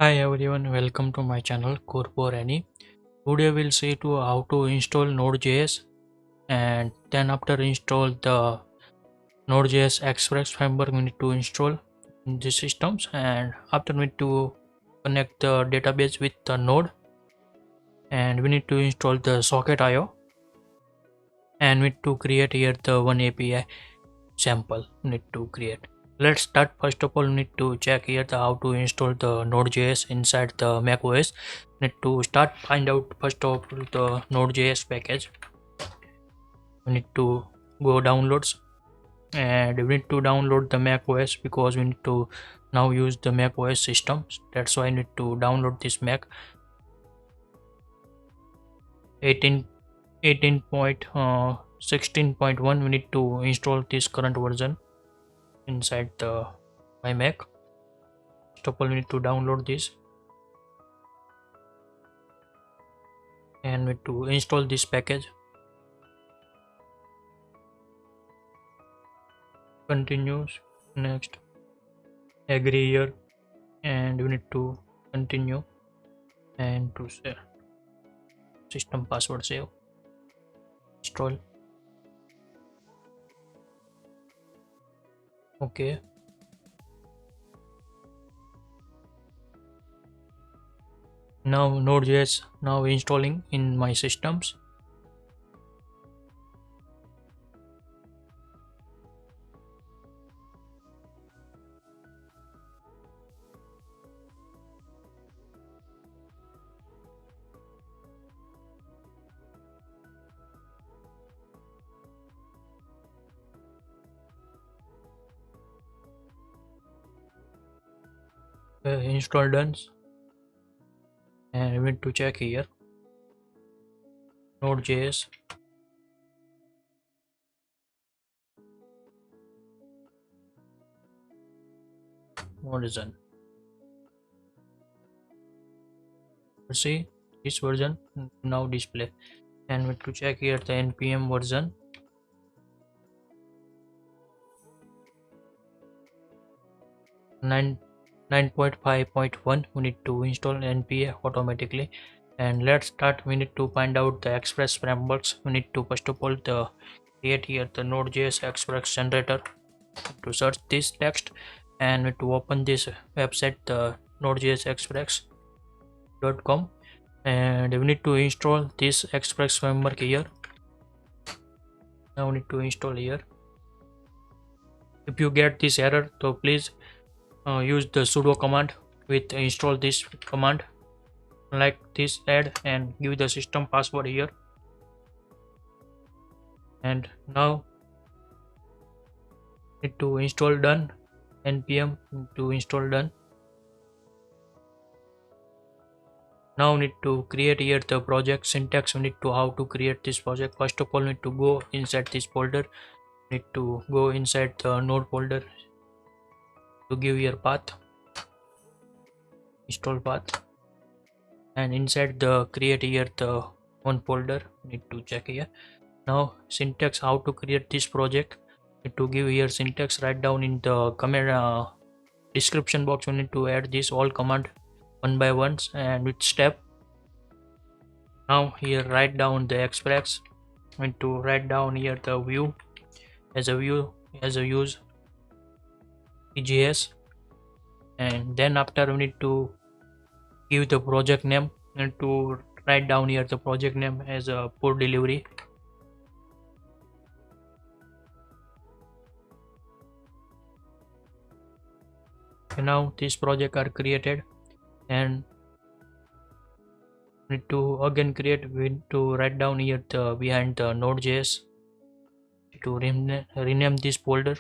Hi everyone, welcome to my channel Corporani. Today we'll see to how to install Node.js, and then after install the Node.js Express framework we need to install in the systems, and after we need to connect the database with the node, and we need to install the Socketio, and we need to create here the one API sample we need to create. Let's start. First of all, we need to check here the how to install the Node.js inside the macOS. Need to start find out first of all the Node.js package. We need to go downloads, and we need to download the macOS because we need to now use the macOS system. That's why I need to download this Mac 18 18.16.1. We need to install this current version inside the my Mac. First of all, we need to download this, and we need to install this package. Continues, next, agree here, and we need to continue, and to say system password save, install. Okay, now Node.js now installing in my systems. Install done, and we need to check here Node.js. Version. See this version now display, and we need to check here the npm version. 9 9.5.1. We need to install npm automatically, and let's start. We need to find out the express frameworks. We need to first of all the create here the Node.js Express generator. To search this text, and we need to open this website, the Node.js Express.com, and we need to install this Express framework here. Now we need to install here. If you get this error, so please use the sudo command with install this command like this, add and give the system password here. And now need to install done, npm to install done. Now need to create here the project syntax. We need to how to create this project. First of all, need to go inside this folder, need to go inside the node folder to give your path, install path, and inside the create here the one folder need to check here. Now syntax how to create this project, need to give here syntax, write down in the command description box. We need to add this all command one by one and with step. Now here write down the express. We need to write down here the view as a use EJS, and then after we need to give the project name. We need to write down here the project name as a port delivery. And now this project are created, and need to again create. We need to write down here the behind the Node.js to rename this folder.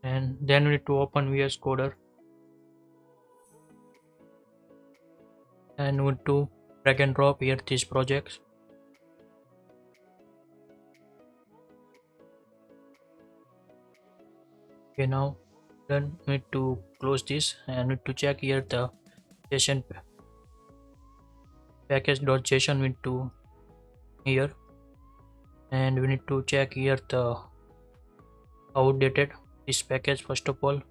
And then we need to open VS Coder, and we need to drag and drop here these projects. Okay, now then we need to close this and need to check here the session package.json we need to here, and we need to check here the outdated this package first of all.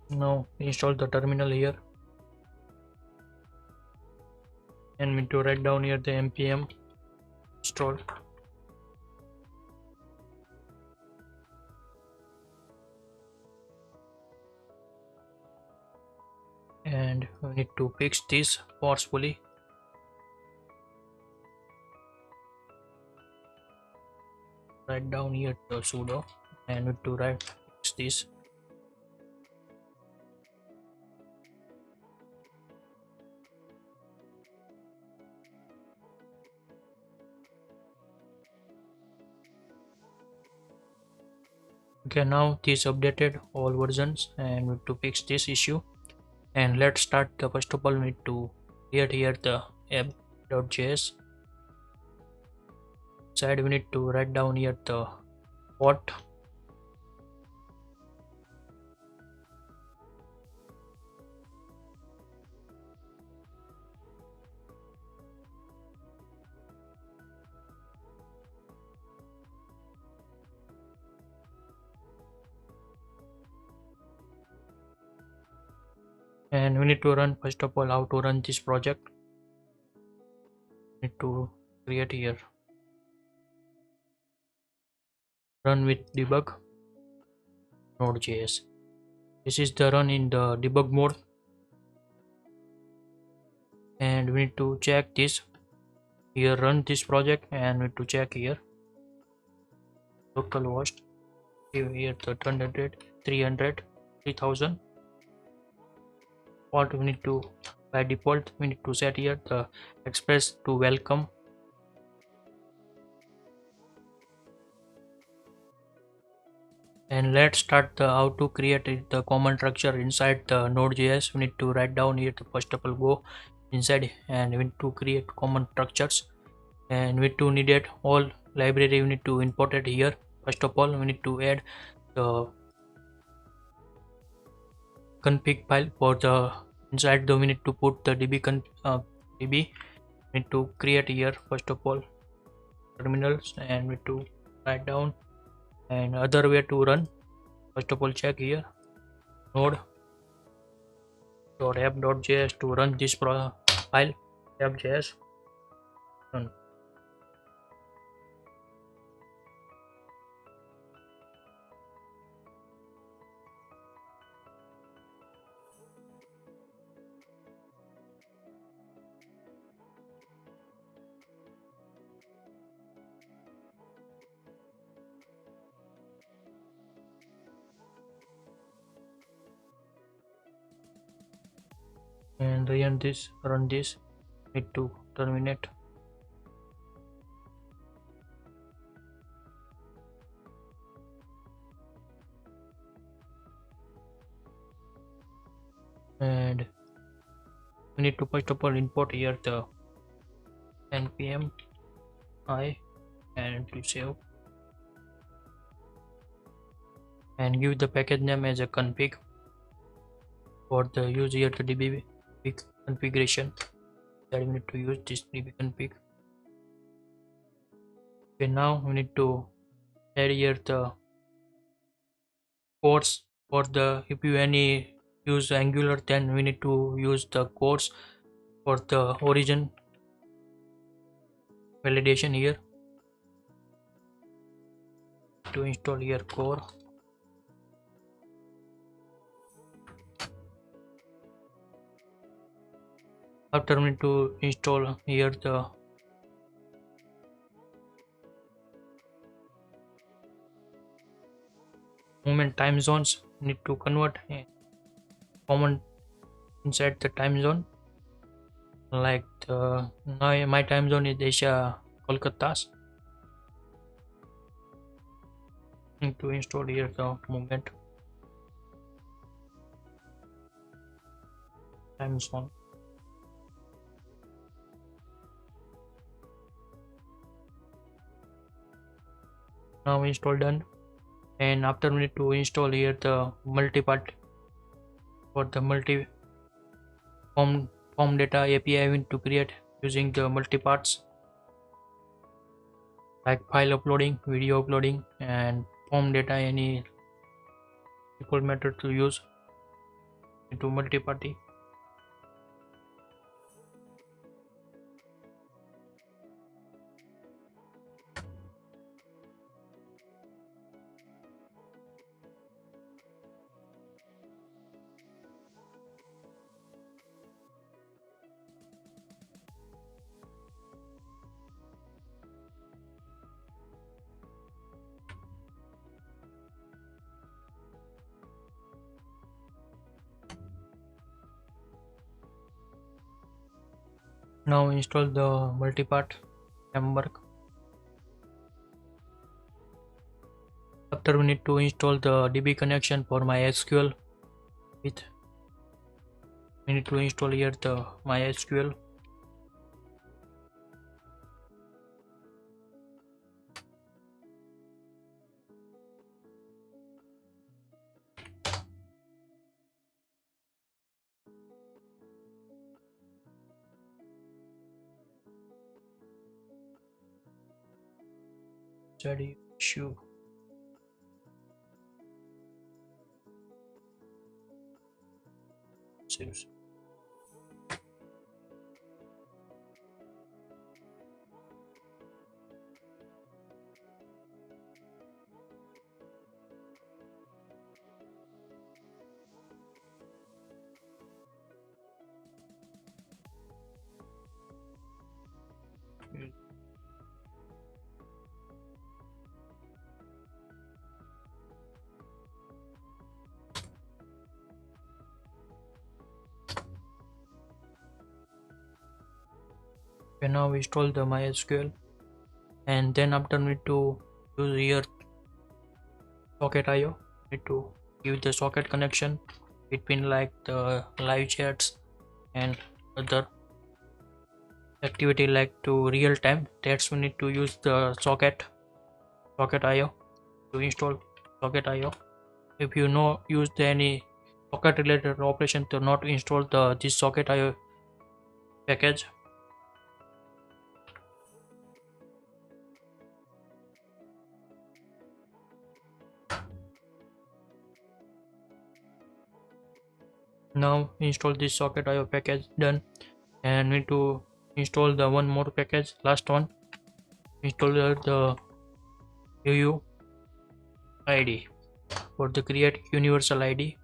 Now install the terminal here, and we need to write down here the npm install, and we need to fix this forcefully. Write down here the sudo, and we need to write fix this. Okay, now this updated all versions, and we need to fix this issue. And let's start the first of all we need to create here the app.js side. We need to write down here the port, and we need to run first of all how to run this project. We need to create here run with debug Node.js. This is the run in the debug mode, and we need to check this here run this project, and we need to check here localhost here the 200 300 3000. What we need to by default we need to set here the express to welcome, and let's start the how to create the common structure inside the Node.js. We need to write down here the first of all go inside, and we need to create common structures, and we need to need it all library we need to import it here. First of all we need to add the config file for the inside the we need to put the db we need to create here first of all terminals, and we need to write down and other way to run. First of all check here node.app.js to run this file app.js run. And run this need to terminate, and we need to first of all import here the npm I and to save, and give the package name as a config for the use here the db configuration that we need to use this db config. Okay, now we need to add here the codes for the if you any use Angular, then we need to use the codes for the origin validation here to install here core. After we need to install here the movement time zones, need to convert a common inside the time zone, like the now my time zone is Asia Kolkata. Need to install here the movement time zone. Now install done. And after we need to install here the multi-part for the form data API we need to create using the multi-parts like file uploading, video uploading, and form data any default method to use into multi-party. Now install the multi-part framework. After we need to install the DB connection for MySQL with we need to install here the MySQL. Study issue. Saves. Okay, now install the MySQL, and then after we need to use here Socketio. Need to give the socket connection between like the live chats and other activity like to real time. That's we need to use the Socketio to install Socketio. If you know use any socket related operation to not install the this Socketio package. Now install this Socketio package done, and need to install the one more package, last one. Install the UUID for the create universal ID.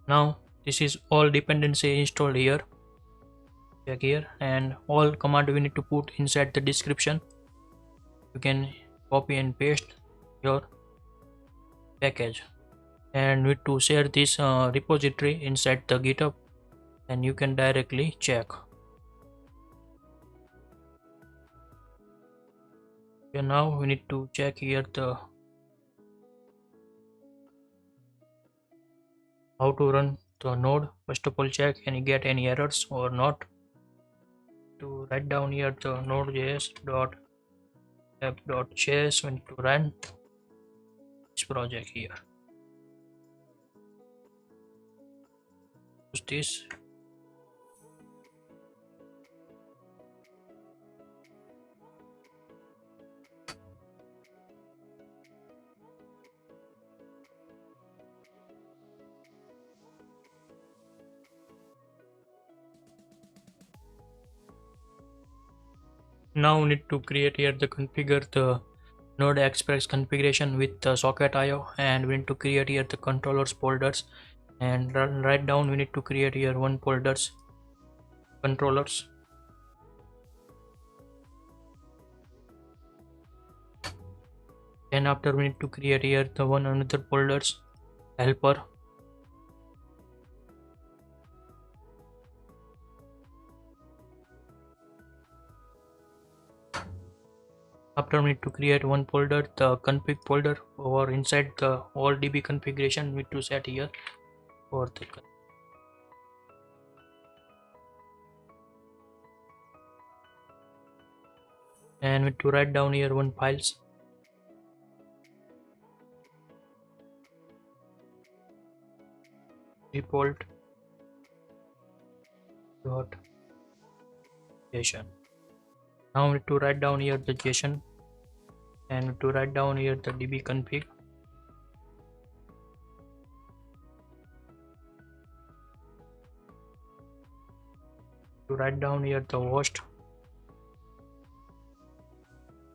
Now this is all dependency installed here. Check here, and all command we need to put inside the description. You can copy and paste your package, and need to share this repository inside the GitHub, and you can directly check. Okay, now we need to check here the how to run the node. First of all, check and get any errors or not. To write down here the Node.js app.js we need to run this project here. Use this. Now we need to create here the configure the Node Express configuration with the Socketio, and we need to create here the controllers folders, and write down we need to create here one folders controllers. Then after we need to create here the one another folders helper. After we need to create one folder, the config folder, or inside the all DB configuration we need to set here for the and we need to write down here one files. default dot JSON. Now we need to write down here the JSON and to write down here the db config. To write down here the host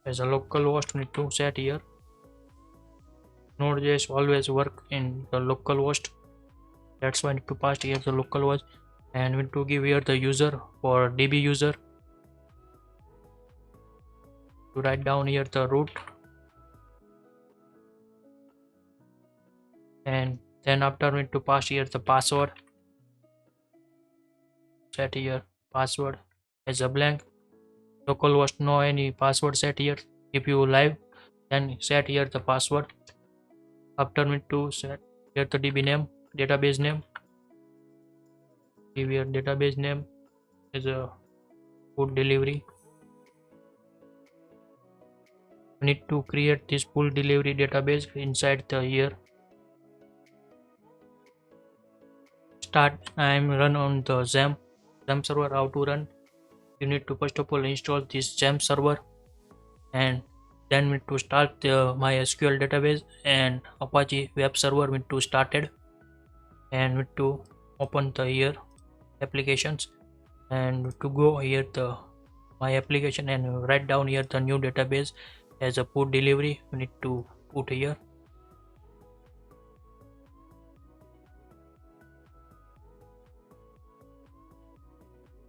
as a local host, we need to set here. Node.js always work in the local host. That's why I need to pass here the local host, and we need to give here the user for db user. To write down here the root, and then after we need to pass here the password. Set here password as a blank. Localhost no any password set here. If you live, then set here the password. After we need to set here the db name, database name. Give here database name is a food delivery. We need to create this full delivery database inside the here. Start. I am run on the XAMPP server. How to run? You need to first of all install this XAMPP server, and then we need to start the MySQL database and Apache web server. We need to started, and we need to open the here applications, and to go here the my application and write down here the new database as a food delivery. We need to put here,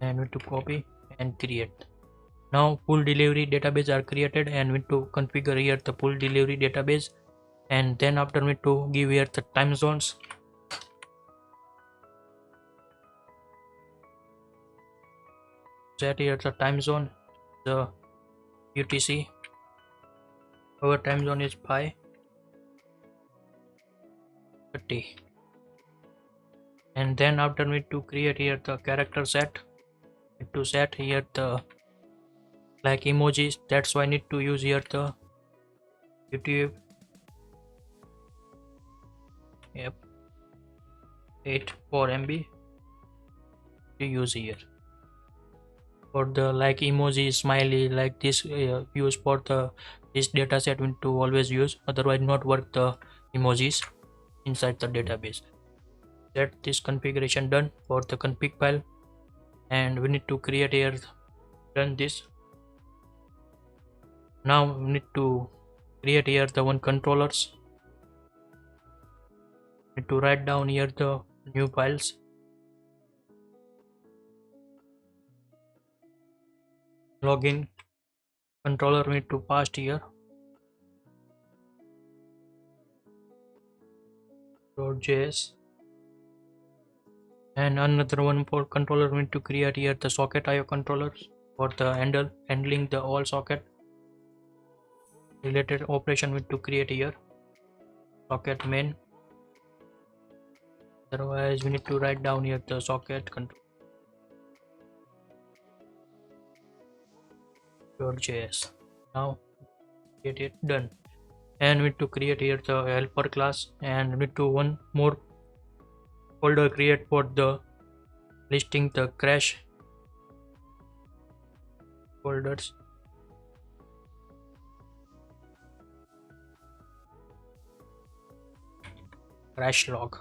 and we need to copy and create. Now full delivery database are created, and we need to configure here the full delivery database, and then after we need to give here the time zones. Set here the time zone, the UTC. Our time zone is 5:30, and then after we need to create here the character set. Need to set here the like emojis. That's why I need to use here the YouTube 84 MB to use here. For the like emoji, smiley, like this use for the this data set we need to always use, otherwise not work the emojis inside the database. Get this configuration done for the config file, and we need to create here, run this. Now we need to create here the one controllers. Need to write down here the new files. Login controller we need to pass here. Node.js, and another one for controller we need to create here the Socketio controllers for the handling the all socket related operation we need to create here. Socket main. Otherwise we need to write down here the socket control .js. Now get it done, and we need to create here the helper class, and we need to one more folder create for the listing the crash folders. Crash log.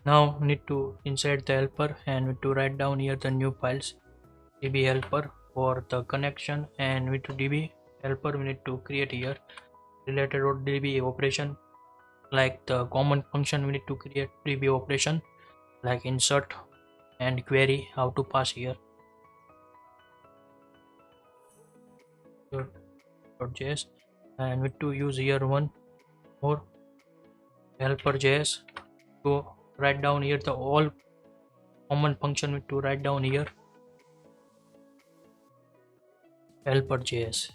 Now we need to insert the helper, and we need to write down here the new files. db helper for the connection, and with db helper we need to create here related db operation, like the common function we need to create db operation like insert and query. How to pass here .js, and we need to use here one more helper.js to write down here the all common function. We need to write down here helper.js.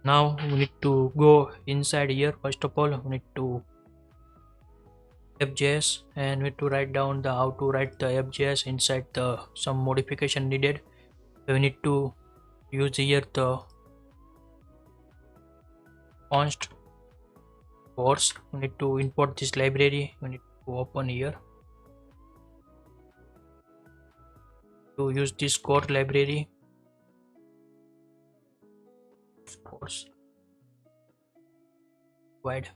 Now we need to go inside here. First of all we need to app.js, and we need to write down the how to write the app.js inside the some modification needed. So we need to use here the const course. We need to import this library. We need to open here to use this core library course wide,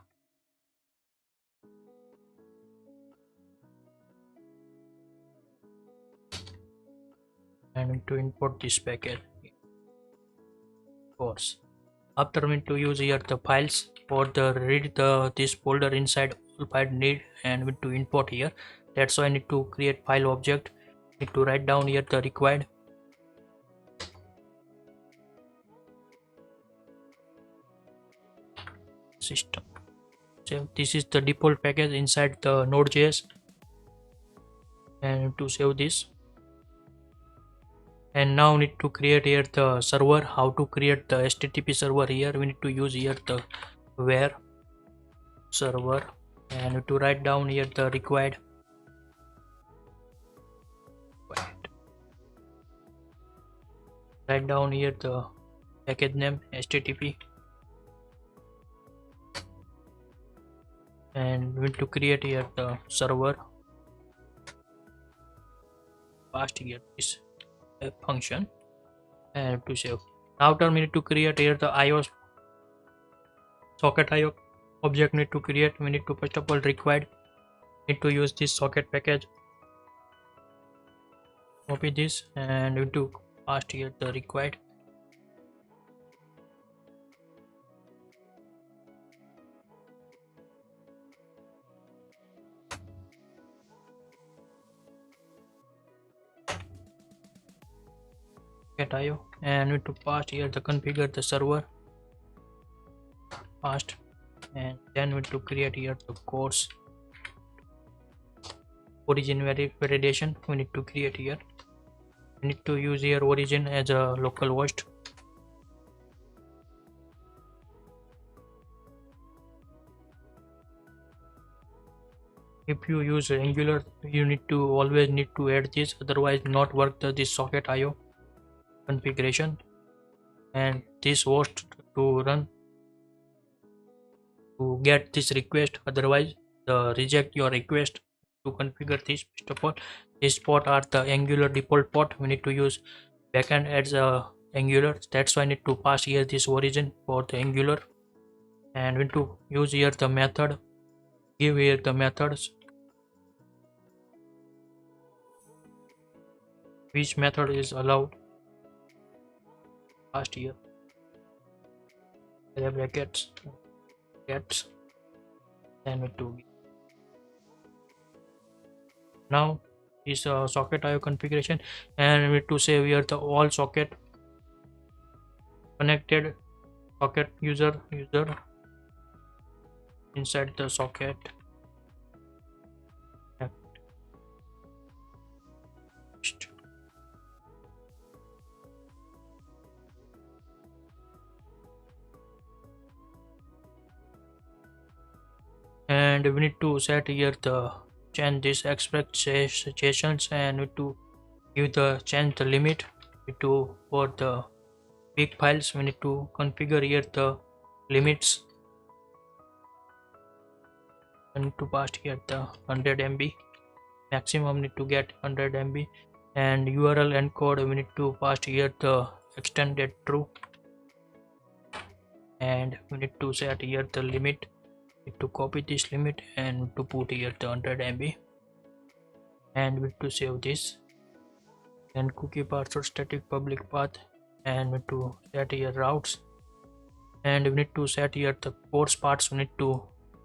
and we need to import this package course. After we need to use here the files for the read the this folder inside all file need, and we need to import here. That's why I need to create file object. Need to write down here the required system. So this is the default package inside the Node.js, and to save this. And now we need to create here the server. How to create the HTTP server here? We need to use here the where server, and to write down here the required write down here the package name HTTP, and we need to create here the server, pass here this function, and to save. After we need to create here the IO Socketio object need to create. We need to first of all required need to use this socket package, copy this, and we need to pass here the required Socketio, and we need to pass here the configure the server past, and then we need to create here the course origin validation. We need to create here. We need to use here origin as a local host. If you use Angular, you need to always need to add this, otherwise not work this Socketio configuration, and this host to run to get this request, otherwise the reject your request. To configure this, first of all, this port are the Angular default port. We need to use backend as a Angular. That's why I need to pass here this origin for the Angular, and we need to use here the method, give here the methods, which method is allowed, past here brackets gets, and we to now is Socketio configuration, and we need to save here the all socket connected socket user inside the socket, and we need to set here the change this expectations, and we need to give the change the limit to for the big files. We need to configure here the limits, and to pass here the 100 MB maximum need to get 100 MB, and URL encode we need to pass here the extended true, and we need to set here the limit. Need to copy this limit and to put here the 100 MB, and we need to save this, and cookie password static public path, and we need to set here routes, and we need to set here the course parts. We need to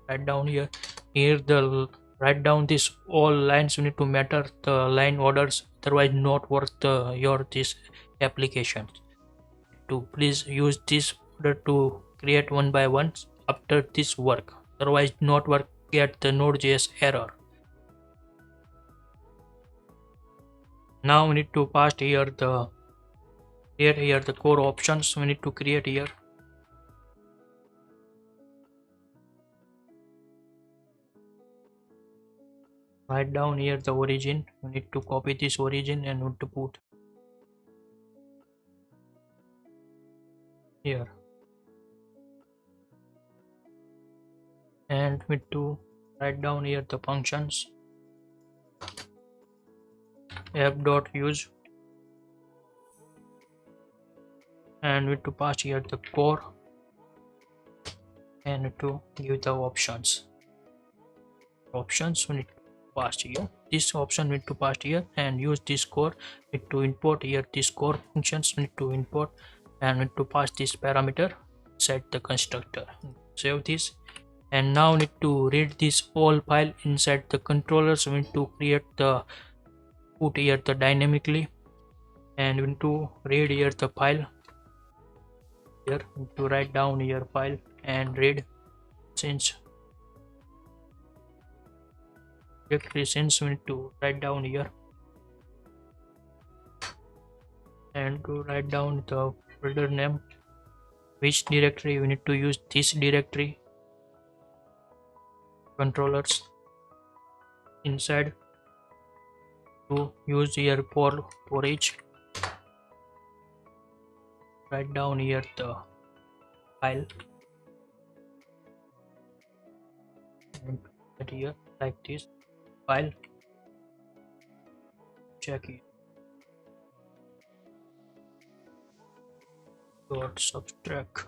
write down here the write down this all lines. You need to matter the line orders, otherwise not work your this application. To please use this order to create one by one after this work, otherwise not work, get the Node.js error. Now we need to pass here the core options. We need to create here Write down here the origin. You need to copy this origin and need to put here, and need to write down here the functions app.use, and need to pass here the core and need to give the options we need to pass here. This option need to pass here and use this core. Need to import here this core functions, need to import and need to pass this parameter, set the constructor. Save this, and now need to read this all file inside the controllers. We need to create the put here the dynamically, and we need to read here the file here. We need to write down here file and read since directory, since we need to write down here and to write down the folder name, which directory we need to use this directory controllers inside to use here for each. Write down here the file and put here like this file, check it dot subtract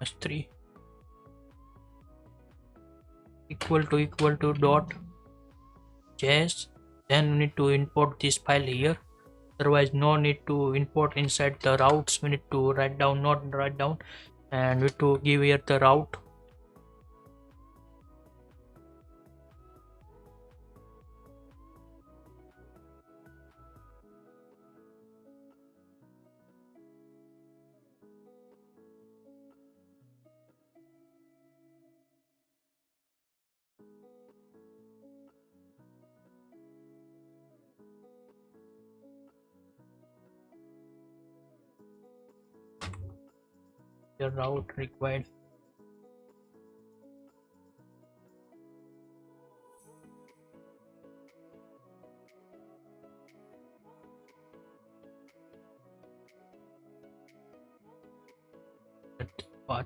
s3 equal to dot js. Then we need to import this file here, otherwise no need to import inside the routes. We need to write down, not write down, and we need to give here the route. The route required. Path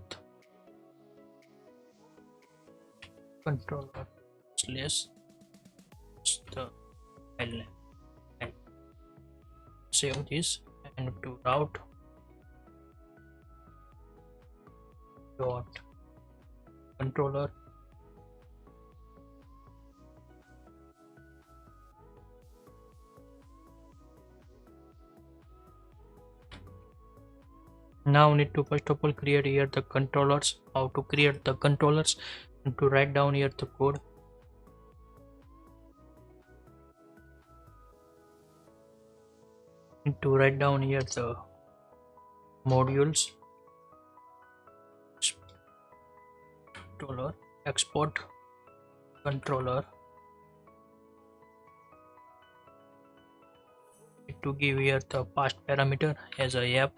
controller slash the file name, and save this and to route dot controller now need to first of all create here the controllers. How to create the controllers? Need to write down here the code. Need to write down here the modules controller export controller. Need to give here the past parameter as a app.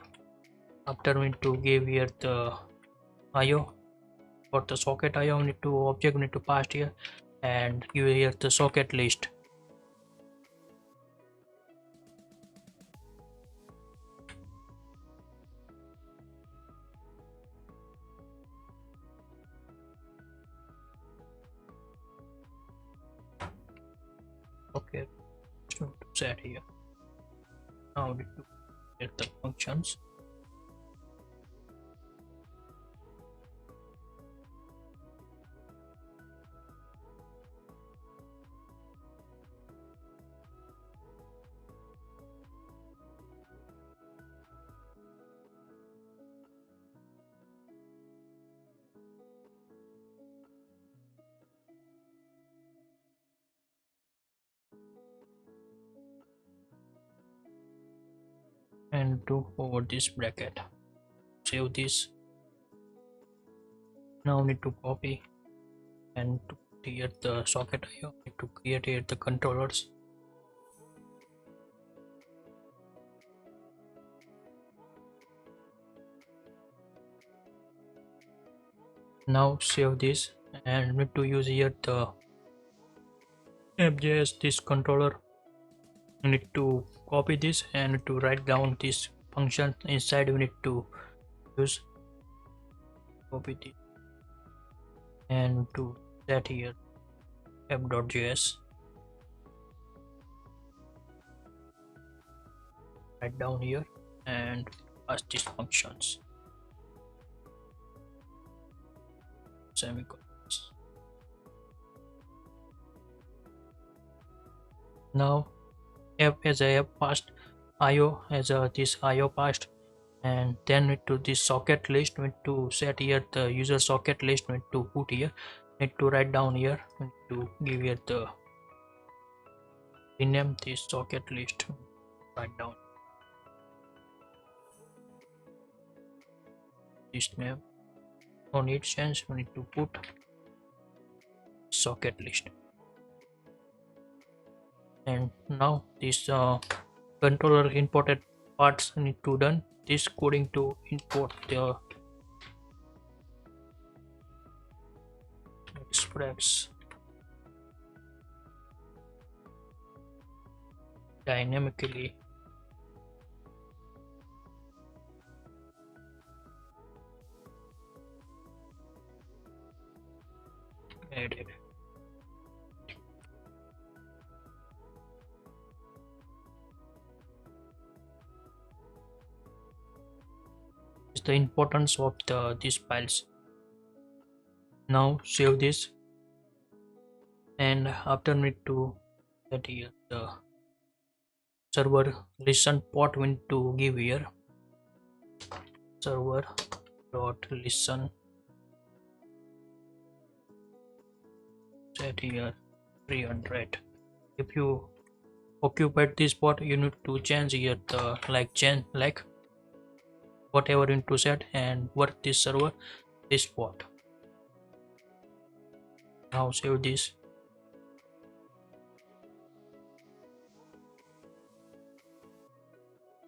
After we need to give here the IO for the socket IO. Need to object need to pass here and give here the socket list. Okay, so to set here. Now we need to get the functions. And to over this bracket, save this. Now need to copy and to create the socket IO. Need to create here the controllers. Now save this and need to use here the app.js this controller. We need to copy this and to write down this function inside. We need to use copy this and to set here app.js, write down here and pass these functions semicolons. Now app as a app passed, IO as a this IO passed, and then need to this socket list, need to set here the user socket list, need to put here, need to write down here, need to give here the rename this socket list, write down this name, no need change, we need to put socket list. And now this controller imported parts need to done this coding to import the express dynamically added. Is the importance of these files. Now save this and after need to set here the server listen port, we need to give here server dot listen, set here 300. If you occupied this port, you need to change here the change whatever you need to set and work this server this port. Now save this.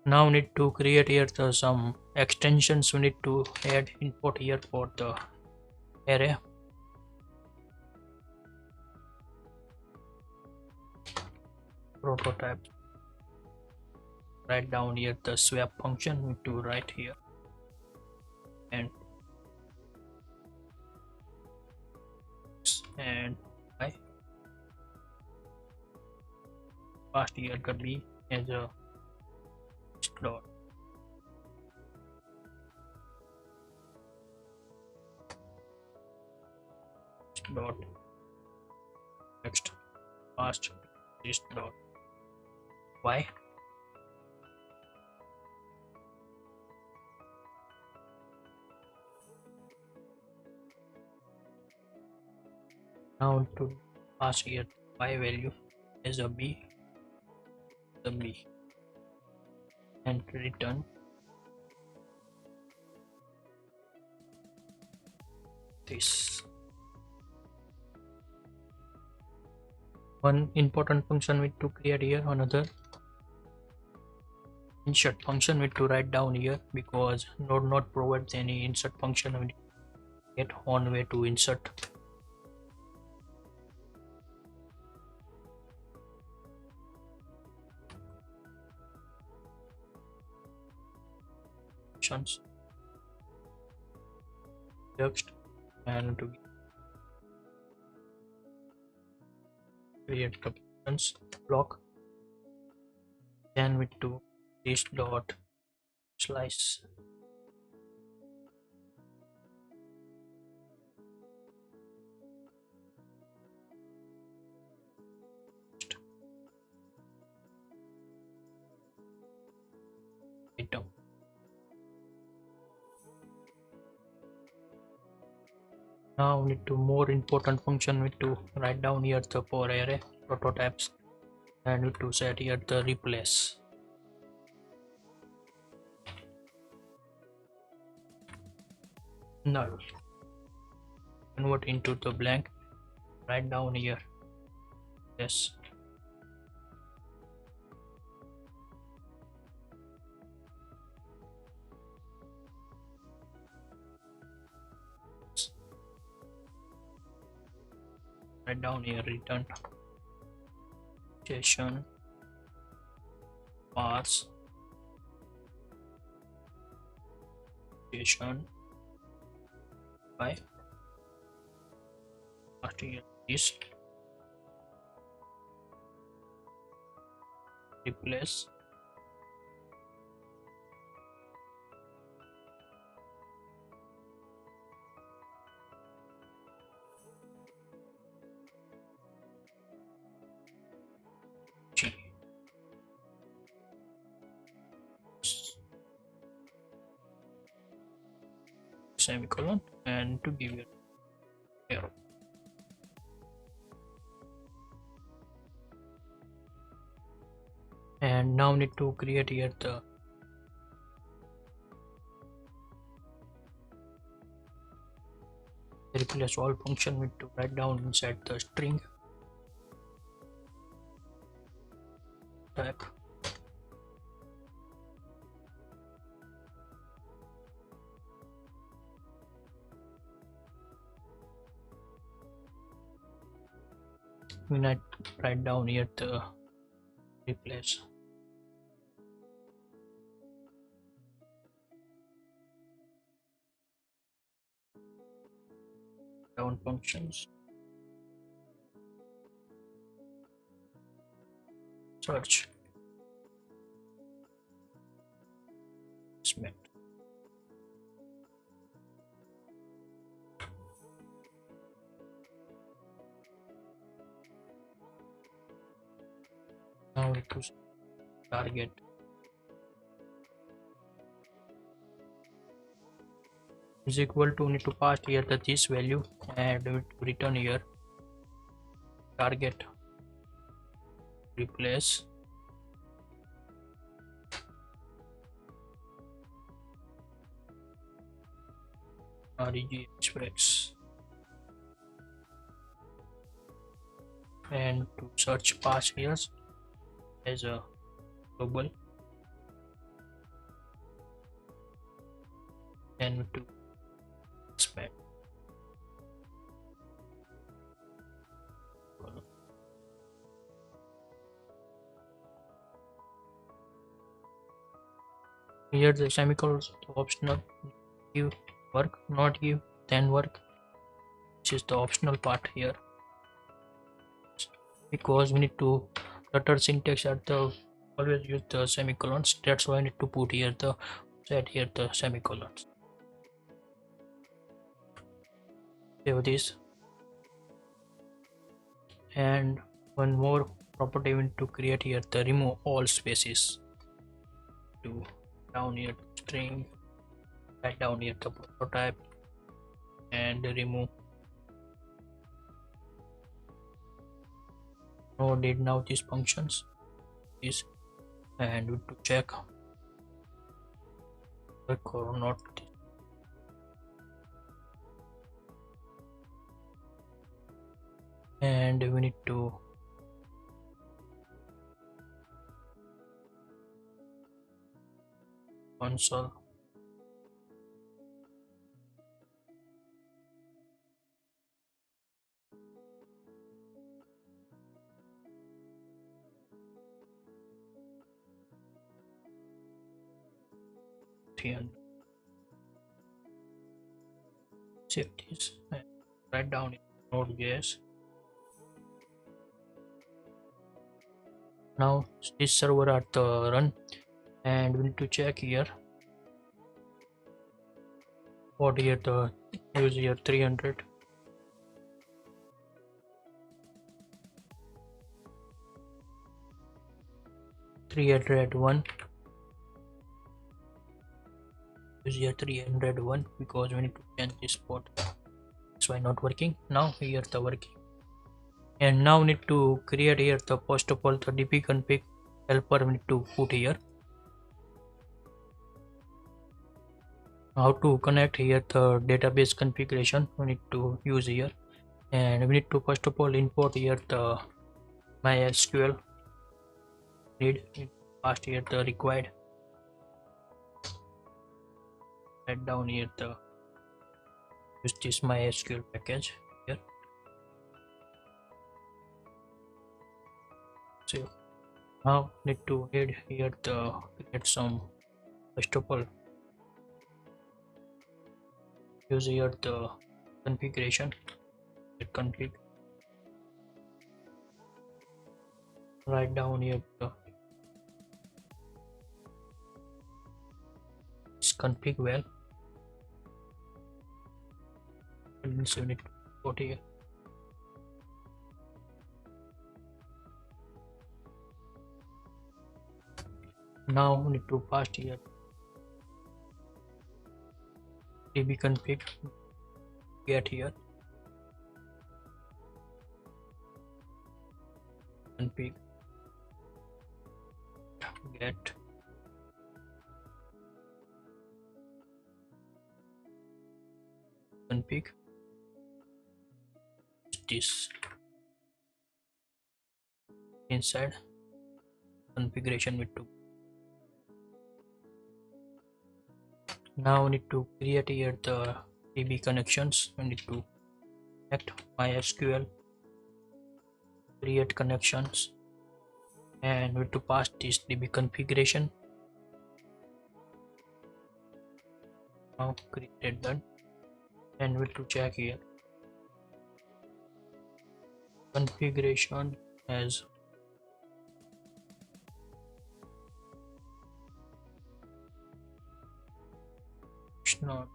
Now need to create here some extensions, we need to add input here for the array. Prototype, write down here the swap function, we need to write here and I past here could be as a dot next past this dot y. Now to pass here y value as a b, the b, and return this. One important function we need to create here, another insert function we need to write down here because node not provides any insert function. We need to get on way to insert. Text and to create the functions block, then with to this dot slice item. Now we need to more important function, we need to write down here the for array prototypes and we need to set here the replace. Null, convert into the blank, write down here yes. write down here return session parse session by here is replace G semicolon and to give it error. And now need to create here the replace all function. Need to write down inside the string type we might write down here the replace down functions search Smith. Now we to target is equal to need to pass here the this value and we to return here target replace reg express and to search pass here as a global and to expand here the semicolons optional give work not give then work which is the optional part here because we need to Flutter syntax at the always use the semicolons. That's why I need to put here the set here the semicolons. Save this. And one more property we need to create here the remove all spaces. To down here string, write down here the prototype and remove. No did now these functions is and we to check work or not and we need to console and save this and write down in Node.js. Now this server at the run and we need to check here what here the use here 300 301 use here 301 because we need to change this port. That's why not working. Now here the working. And now need to create here the first of all the dp config helper we need to put here. How to connect here the database configuration we need to use here, and we need to first of all import here the MySQL need pass here the required, write down here the use this MySQL package here save. Now need to add here the create some first of all use here the configuration config, write down here the config well, and this you need to put here. Now we need to pass here dbconfig get here config get config this inside configuration with 2. Now we need to create here the db connections. We need to connect MySQL, create connections, and we need to pass this db configuration. Now created done, and we need to check here configuration as optional.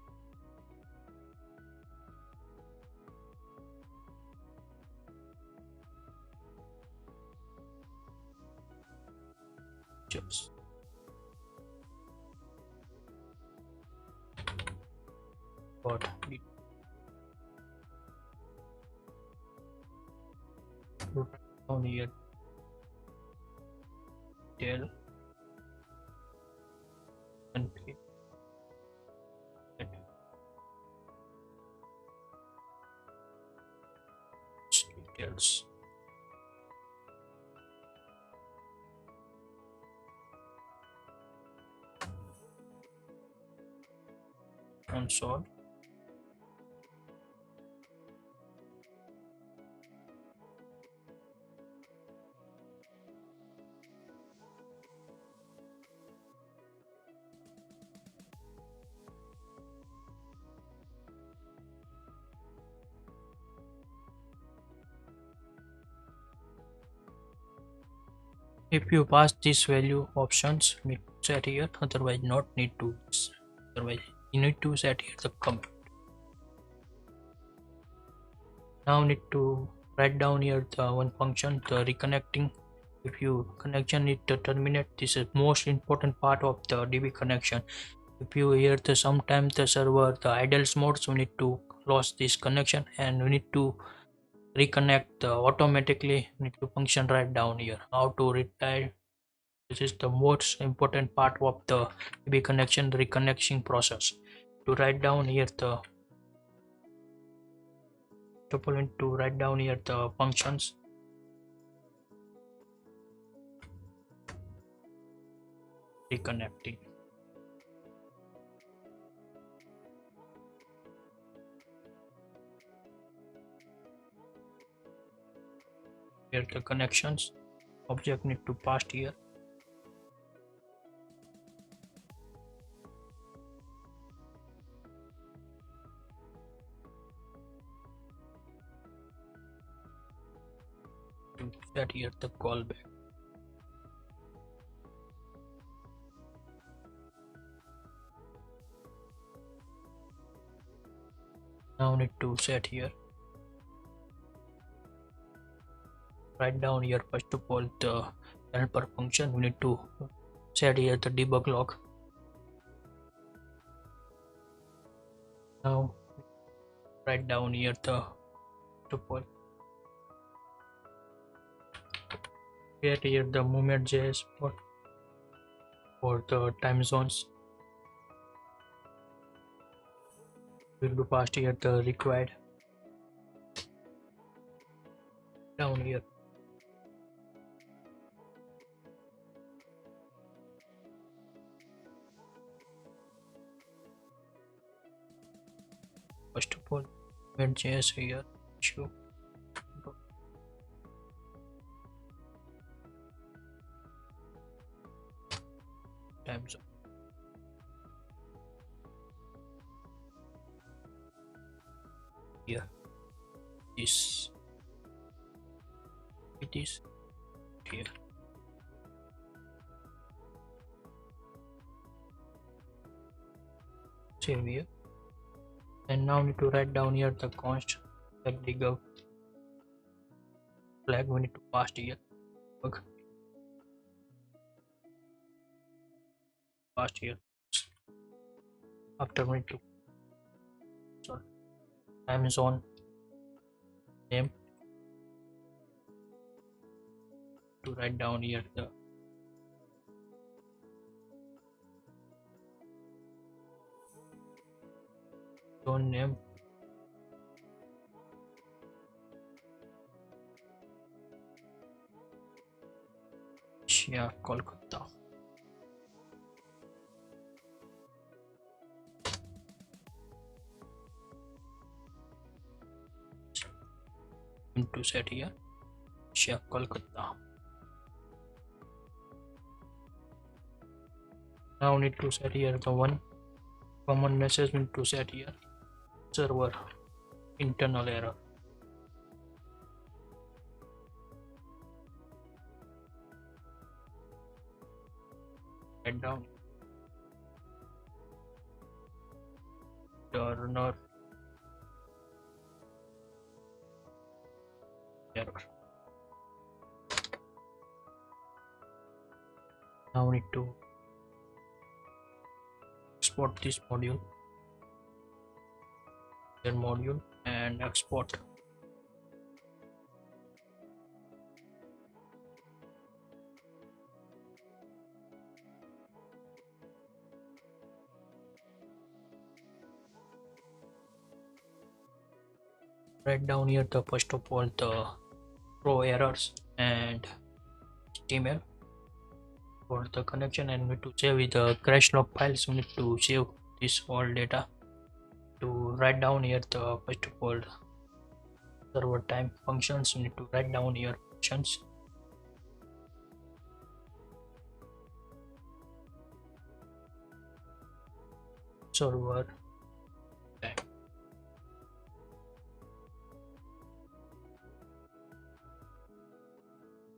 Just what it down here tell config details. Console if you pass this value options need to set here, otherwise not need to, otherwise you need to set here the comment. Now need to write down here the one function, the reconnecting. If you connection need to terminate, this is most important part of the db connection. If you hear the sometimes the server the idles mode, so we need to close this connection and we need to reconnect automatically. Need to function right down here how to retire. This is the most important part of the db connection reconnection process. To write down here the tuple, to write down here the functions reconnecting. Here the connections object need to pass here. To set here the callback. Now need to set here, write down here first of all the helper function. We need to set here the debug log. Now write down here the tuple, create here the movement.js for the time zones. Will be passed here the required down here. First of all, movement.js here show time zone. Here, this it is here. Save here. And now need to write down here the const like the gov flag we need to pass here. Okay. Pass here. After we need to time zone name to write down here the zone name. Yeah, Kolkata. Into set here. Yeah, Kolkata. Now need to set here the one common message need to set here. Server internal error. Write down Turner error. Now we need to export this module, their module, and export. Write down here the first of all the throw errors and HTML for the connection, and we need to save with the crash log files. We need to save this all data. To write down here the first of all server time functions, we need to write down here functions. Server time.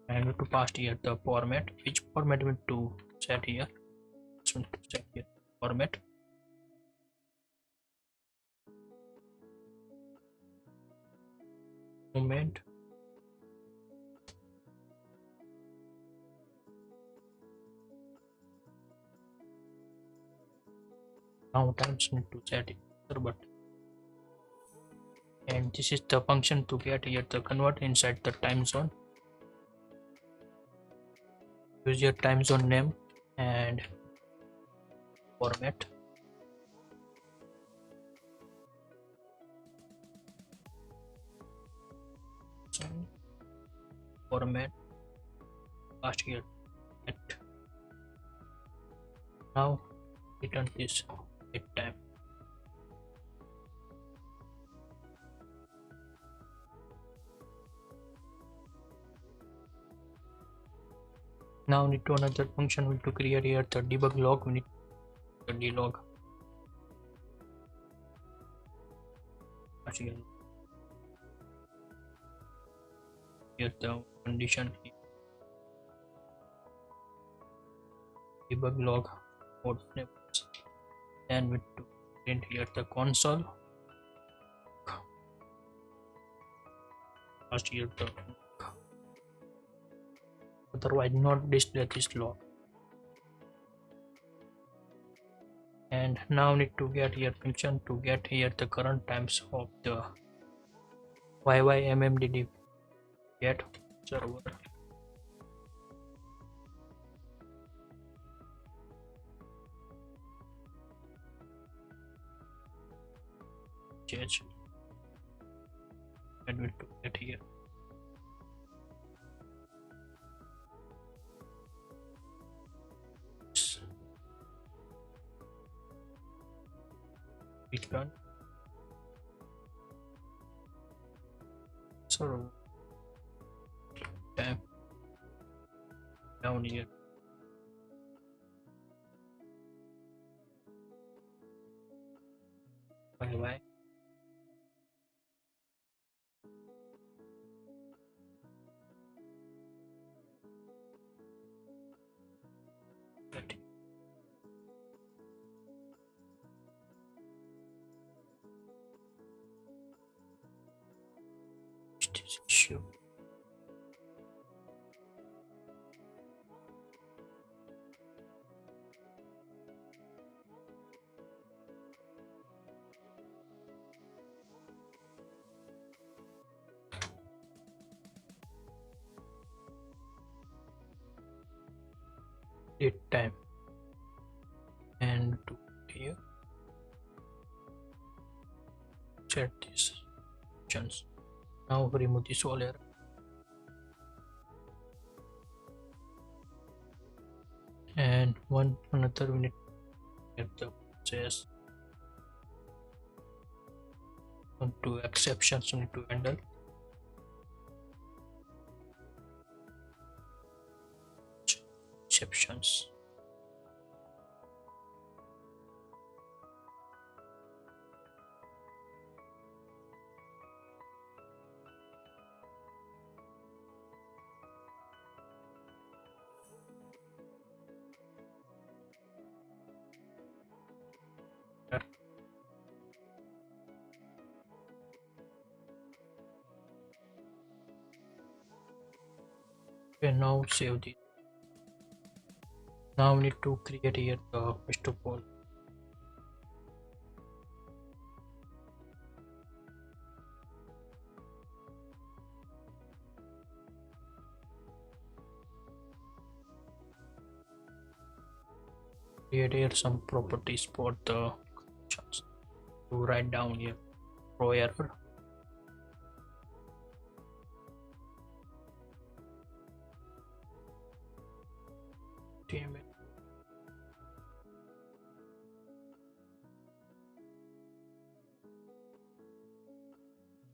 And we need to pass here the format. Which format we need to set here? So we need to set here format. Moment. Now times need to set it server. And this is the function to get here the convert inside the time zone. Use your time zone name and format. So format past here at. Now return this at time. Now need to another function we need to create here the debug log. We need the dlog. Here the condition debug log code snippets. Then we need to print here the console. First here the otherwise not display this log. And now need to get here function to get here the current times of the YYMMDD get server. Change and we to get here. Return server time down here Bye bye. This issue. Date time and to here set these options. Now remove this whole error and another we need to get the process onto exceptions we need to handle. Exceptions. Okay, now save this. Now we need to create here the first of all create here some properties for the functions. To write down here throw error HTML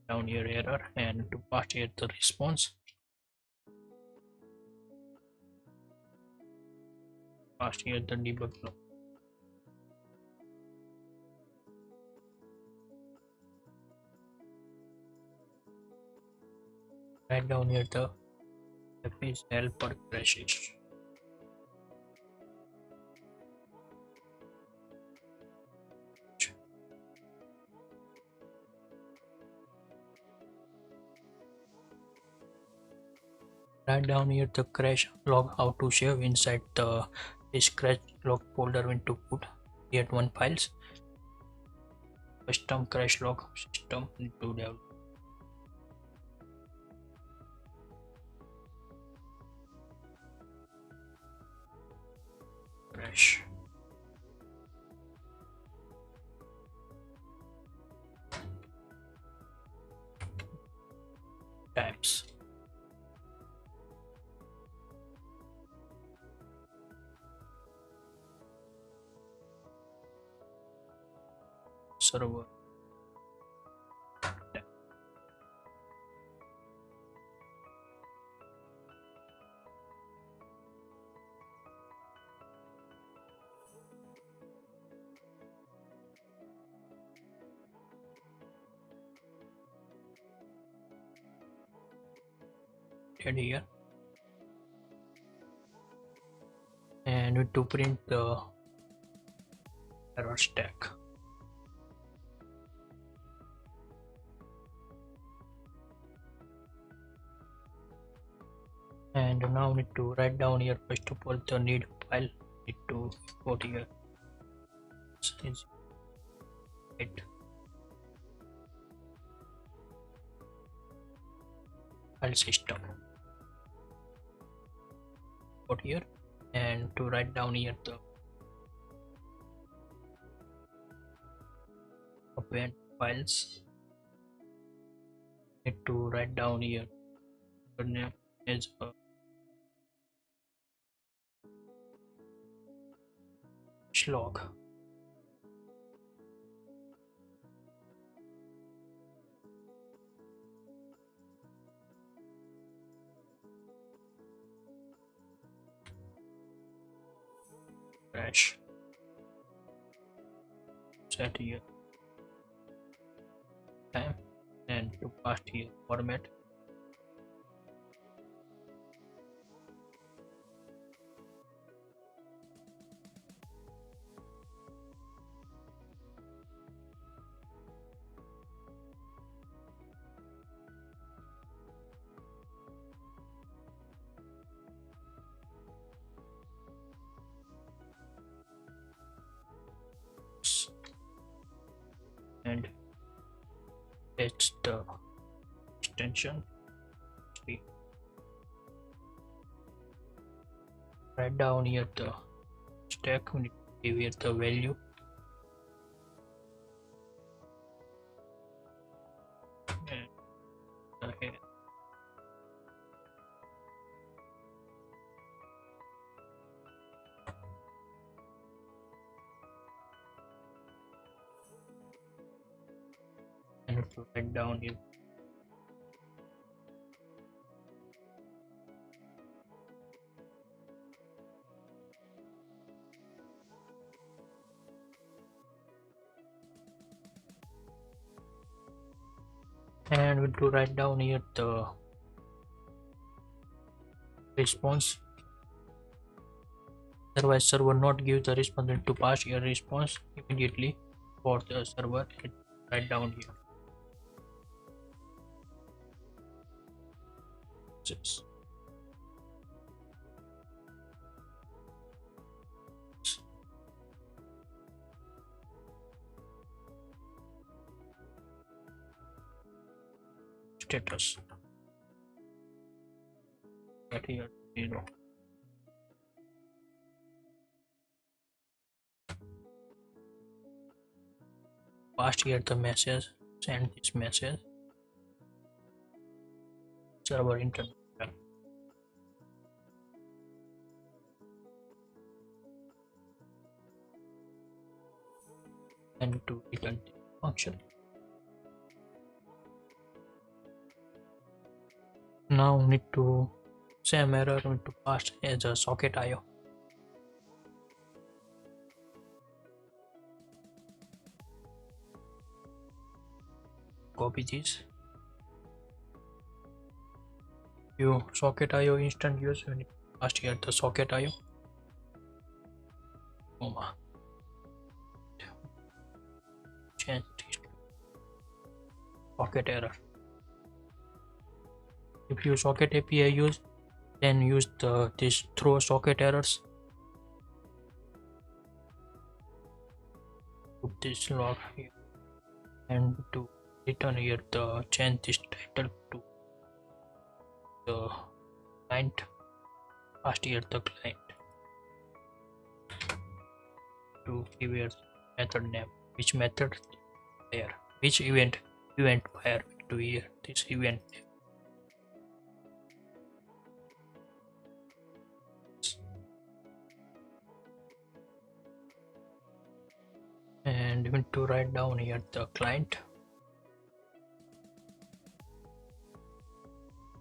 down here error and to pass here the response, pass here the debug log. Write down here the page helper crashes. Write down here the crash log how to save inside the this crash log folder when to put create one files. Custom crash log system need to develop. Crash types. Server here and need to print the error stack. And now need to write down here first of all the need file need to put here is it file system put here and to write down here the append files need to write down here the name is slog crash set here time and to pass here format. And it's the extension. Write down here the stack, we need to give here the value and here. And to write down here and we to write down here the response. Otherwise server not give the response, and to pass here response immediately for the server and write down here this. Status that here 0. Pass here the message, send this message server internet and to return the function. Now we need to same error, we need to pass as a Socketio. Copy this. You Socketio instant use, we need to pass here the Socketio, comma, change this to socket error. If you socket API use, then use this throw socket errors. Put this log here and to return here the change this title to the client. Pass here the client to give here method name, which method there, which event pair to here this event name. And we need to write down here the client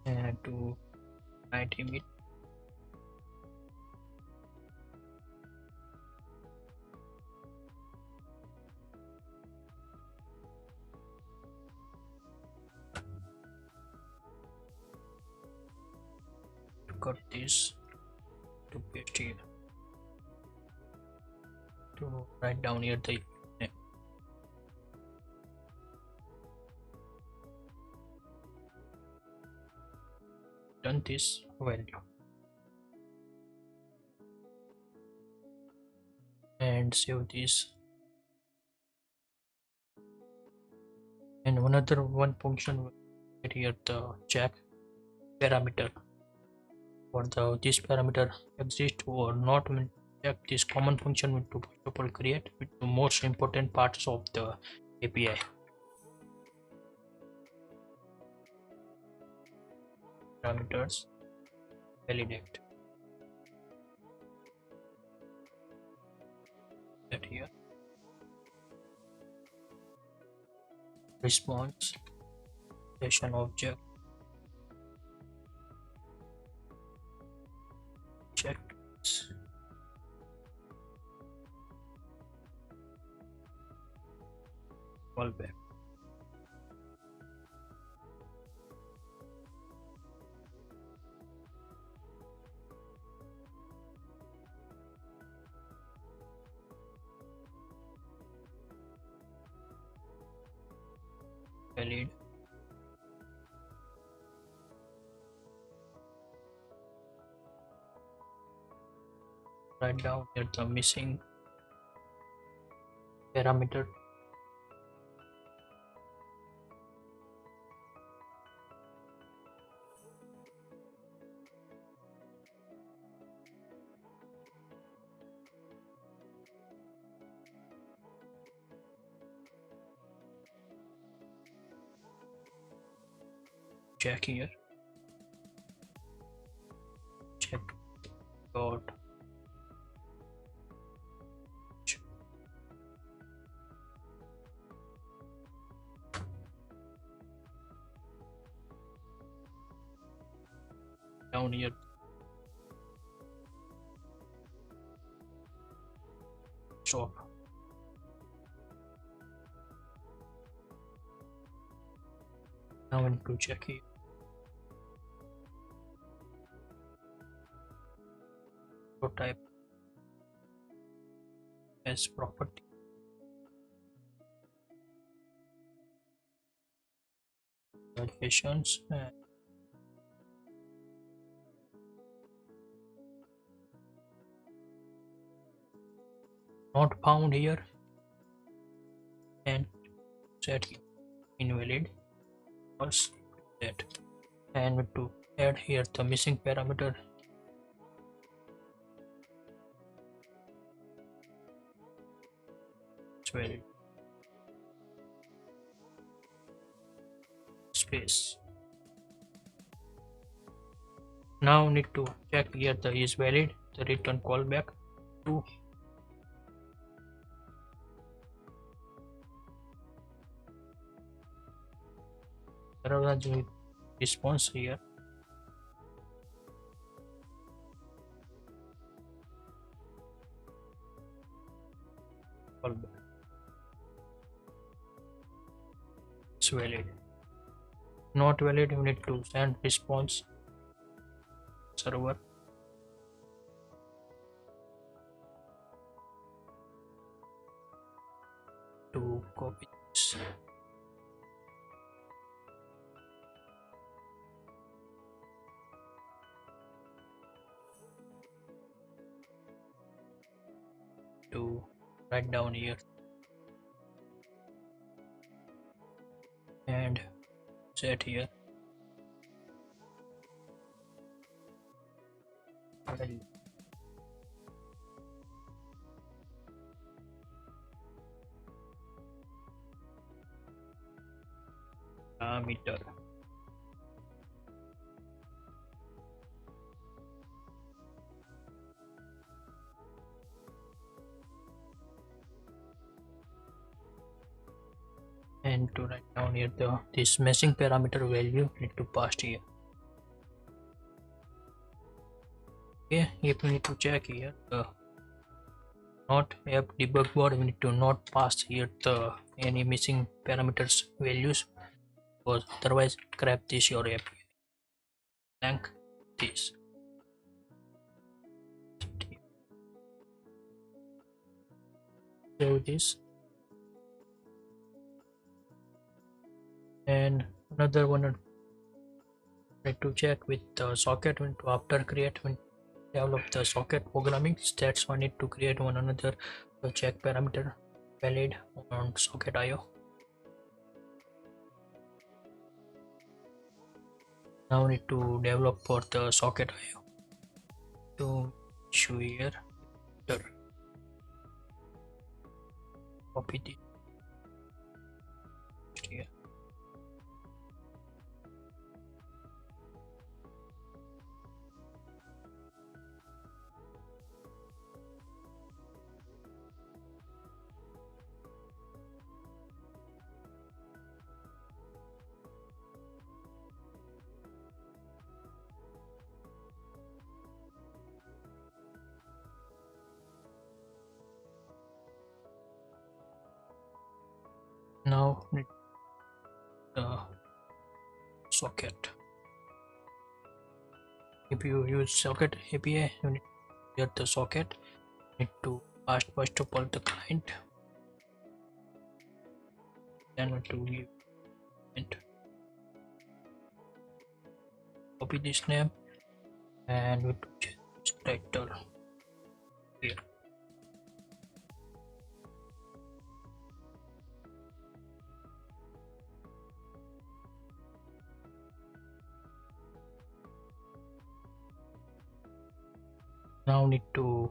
and to write image to cut this to paste here to write down here the name. Done this value and save this. And another one function here the check parameter for this parameter exists or not. When check this common function with to first of all create with the most important parts of the API. Parameters validate that here response session object check callback valid. Write down here the missing parameter. Check here. Check dot down here. Stop. Now I need to check here. Type as property. Notifications and not found here, and set invalid or set, and to add here the missing parameter. It's valid. Space. Now need to check here the is valid, the return callback to response here. Callback. It's valid. Not valid, you need to send response server to copy this. To write down here and set here value. Parameter. And to write down here this missing parameter value need to pass here. Okay, if we need to check here not app debug board, we need to not pass here the any missing parameters values, because otherwise grab this your app blank this. So this and another one need to check with the socket when to after create when develop the socket programming. That's why I need to create one another check parameter valid on Socketio. Now I need to develop for the Socketio to show here. Copy this here. Now need the socket. If you use Socket API, you need to get the socket. Need to ask first of all the client, then to give and copy this name and we change this title here. Now need to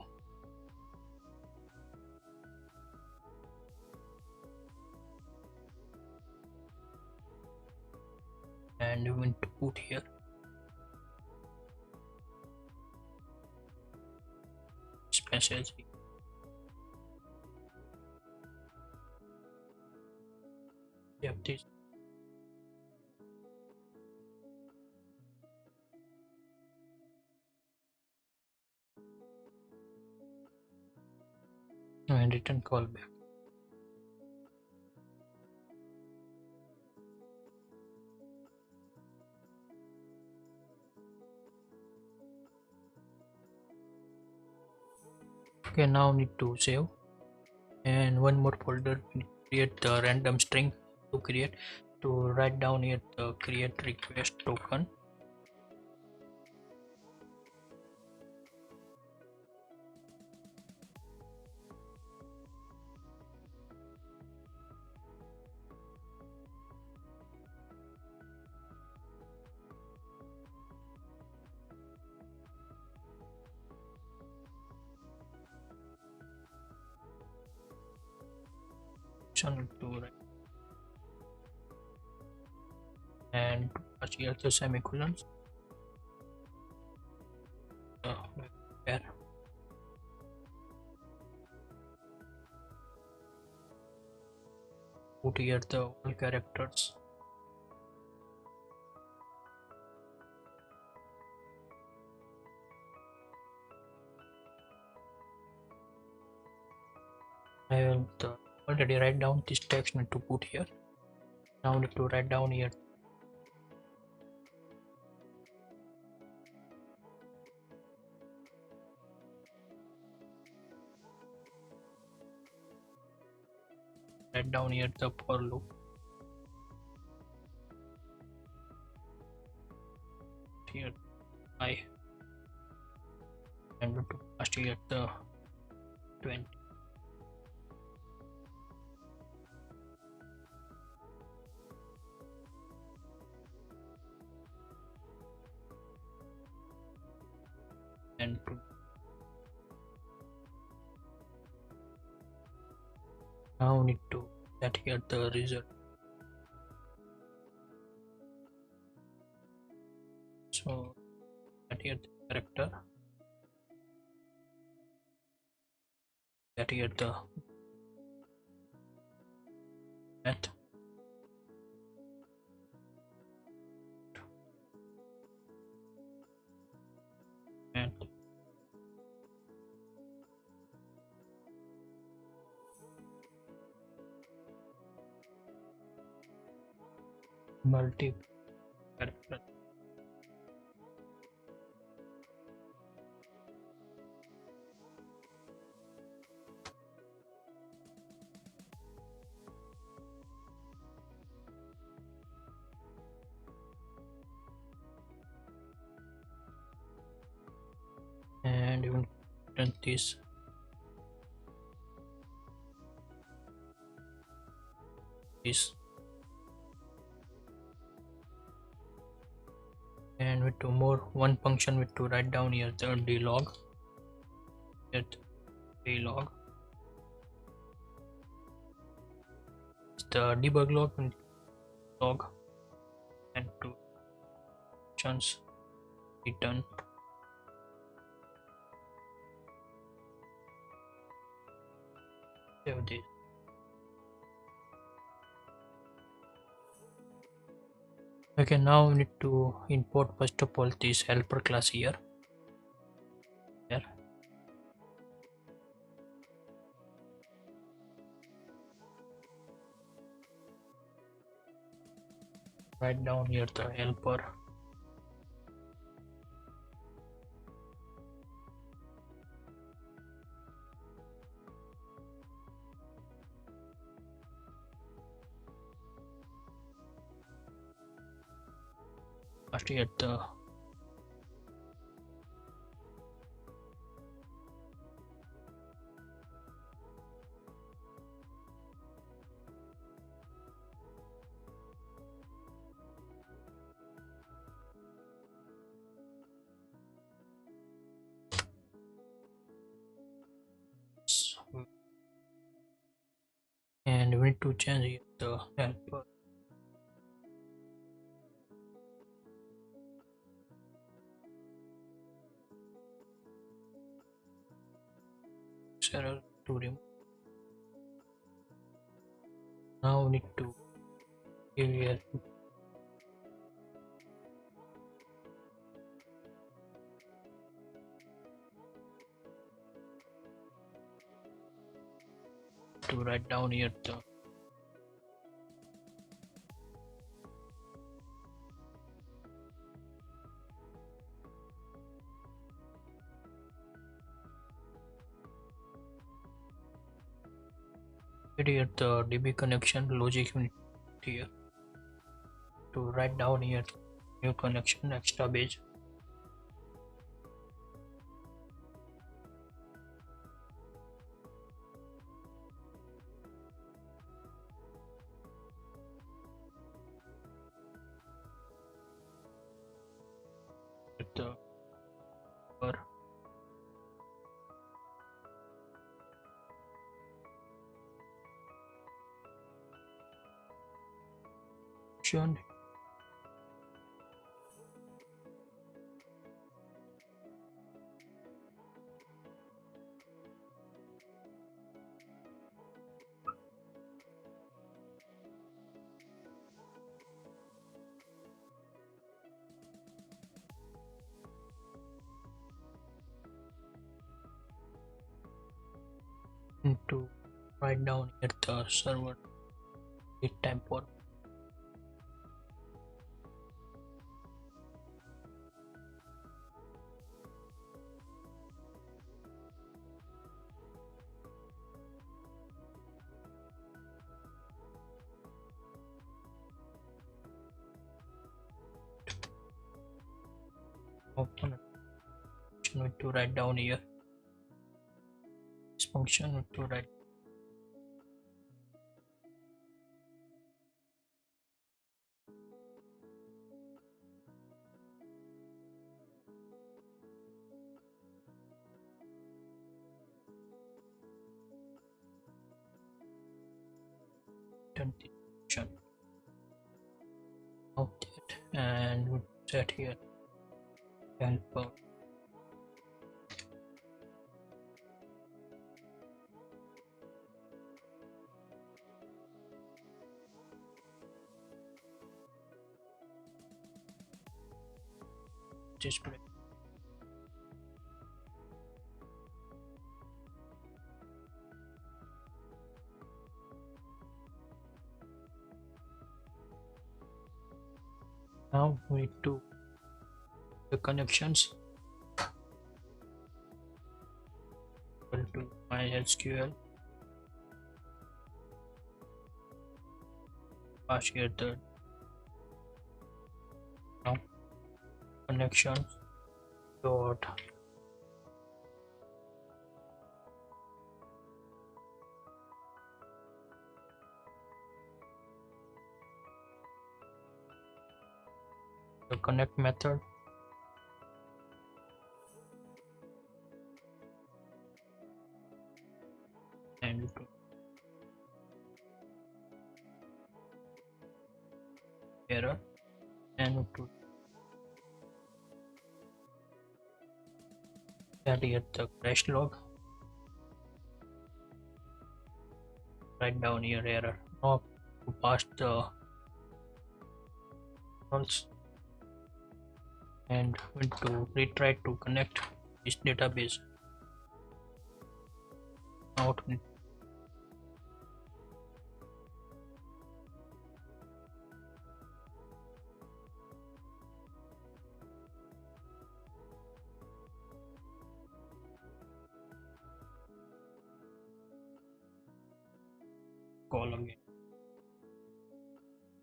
and we want to put here spaces. We have this and return callback. Okay, now need to save and one more folder. We create the random string to create to write down here the create request token. Channel to write and pass here the semicolons. Where put here the all characters. I will already write down this text need to put here. Now need to write down here the for loop here I and to pass here the 20 and to now need to set here the result. So set here the character, set here the math and multi character. And even print this and with two more one function with to write down here the dlog get dlog the debug log and two functions return save this. Okay, now we need to import first of all this helper class here. Write down here the helper Last here the and we need to change here the helper error to remove. Now we need to give here to write down here the DB connection logic unit here to write down here new connection extra page. The per option to write down here the server date time for open function need to write down here this function need to write 20 function of that and we set here helper display. Now we need to the connections equal to MySQL pass here the now connections dot the connect method and error and to that here the crash log write down here error now to pass the results and when to retry to connect this database out call again.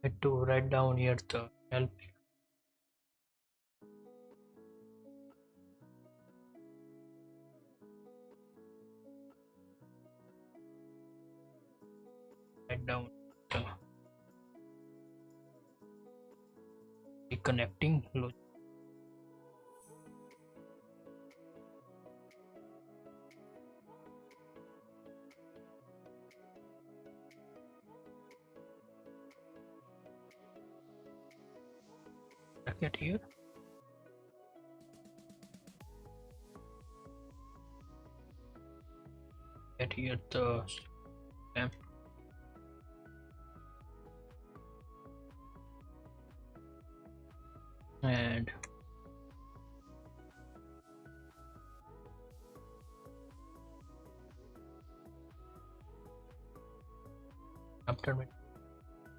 Need to write down here the help write down the reconnecting logic. Get here. Get here the stamp. And after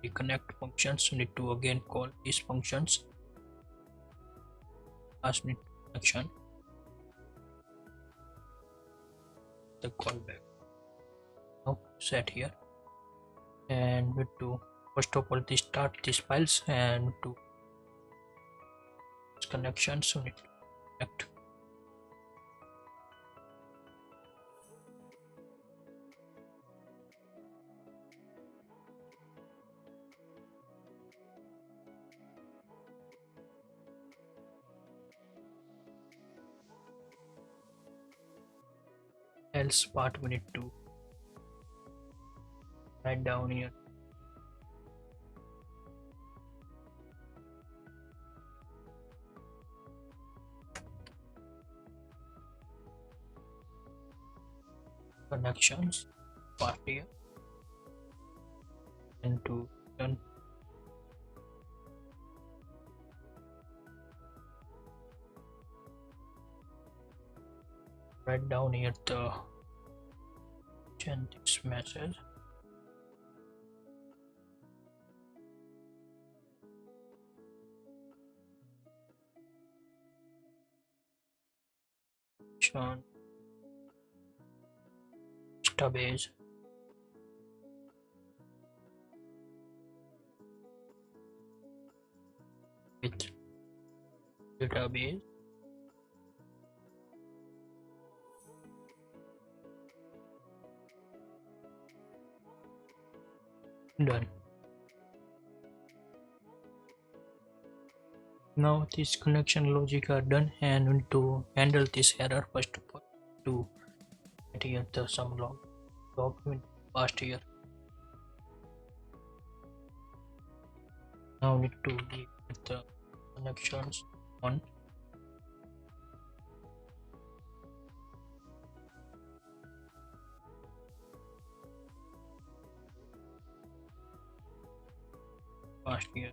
we connect functions, we need to again call these functions as need connection the callback. Now set here, and we need to first of all start these files and to connections, so we need to connect. Else part we need to write down here. Connections part here, and to run write down here the change this message. Sean database with database done. Now this connection logic are done, and we need to handle this error first of all to get here the some log we passed here. Now we need to leave the connections on. Passed here.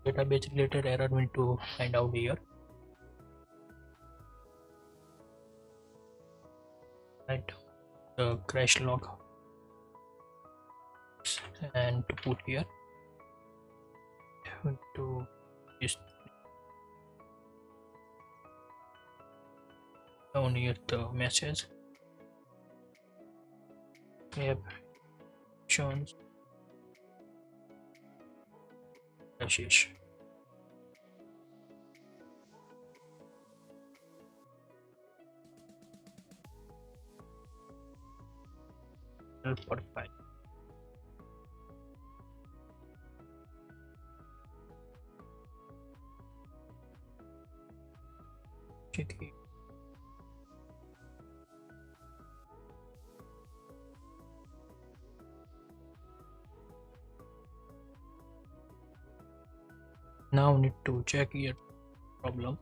Database related error we need to find out here. Right, the crash log and to put here to this down here the message captions crashes. For file. Check it. Now need to check here problem.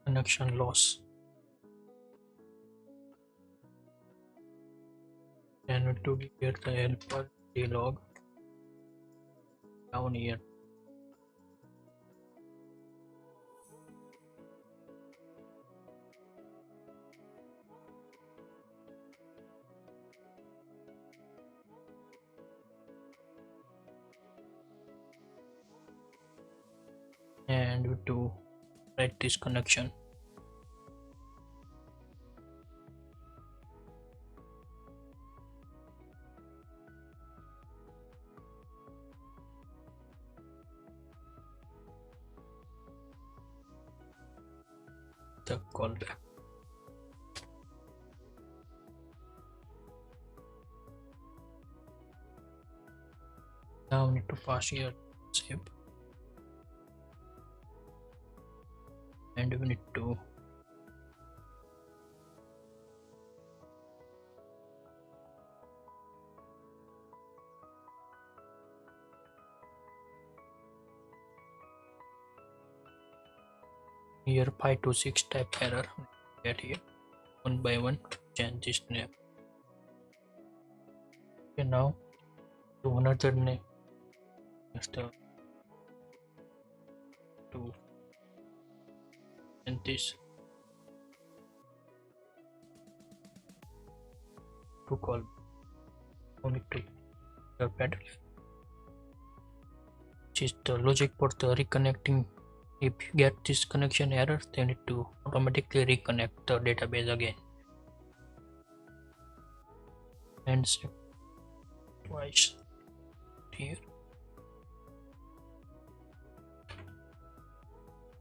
Connection loss, and to get the helper log down here. And to write this connection. the callback. Now we need to pass here save, and we need to here 5 to 6 type error. Get here one by one, change this name. Okay, now to another name. Just to and this to call only to the pedal, which is the logic for the reconnecting. If you get this connection error, then need to automatically reconnect the database again and save twice here.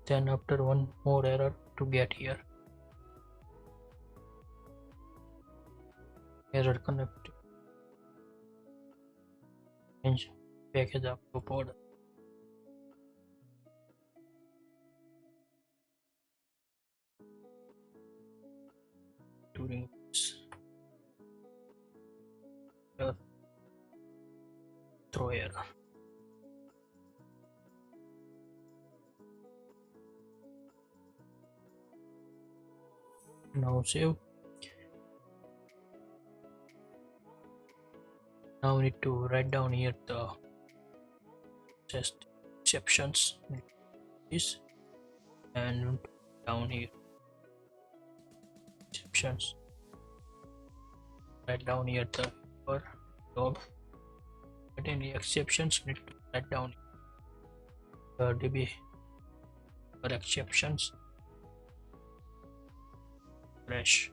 Then after one more error to get here error connected, change package up to pod. During this throw error. Now save. Now we need to write down here the test exceptions, this, and down here exceptions. Write down here the for log. But any exceptions need to write down the db for exceptions crash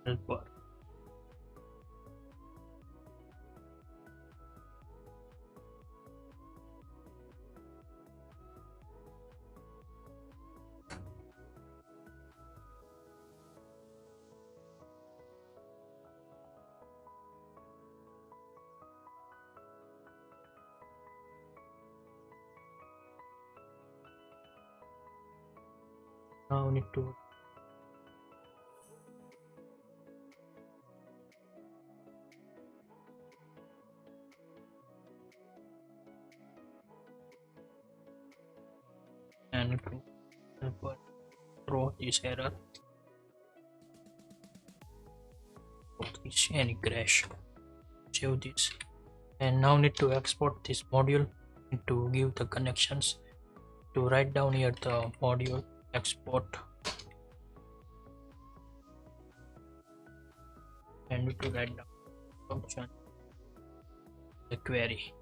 helper. Now we need to and helper throw this error any crash. Save this, and now need to export this module to give the connections. To write down here the module export, and need to write down function the query.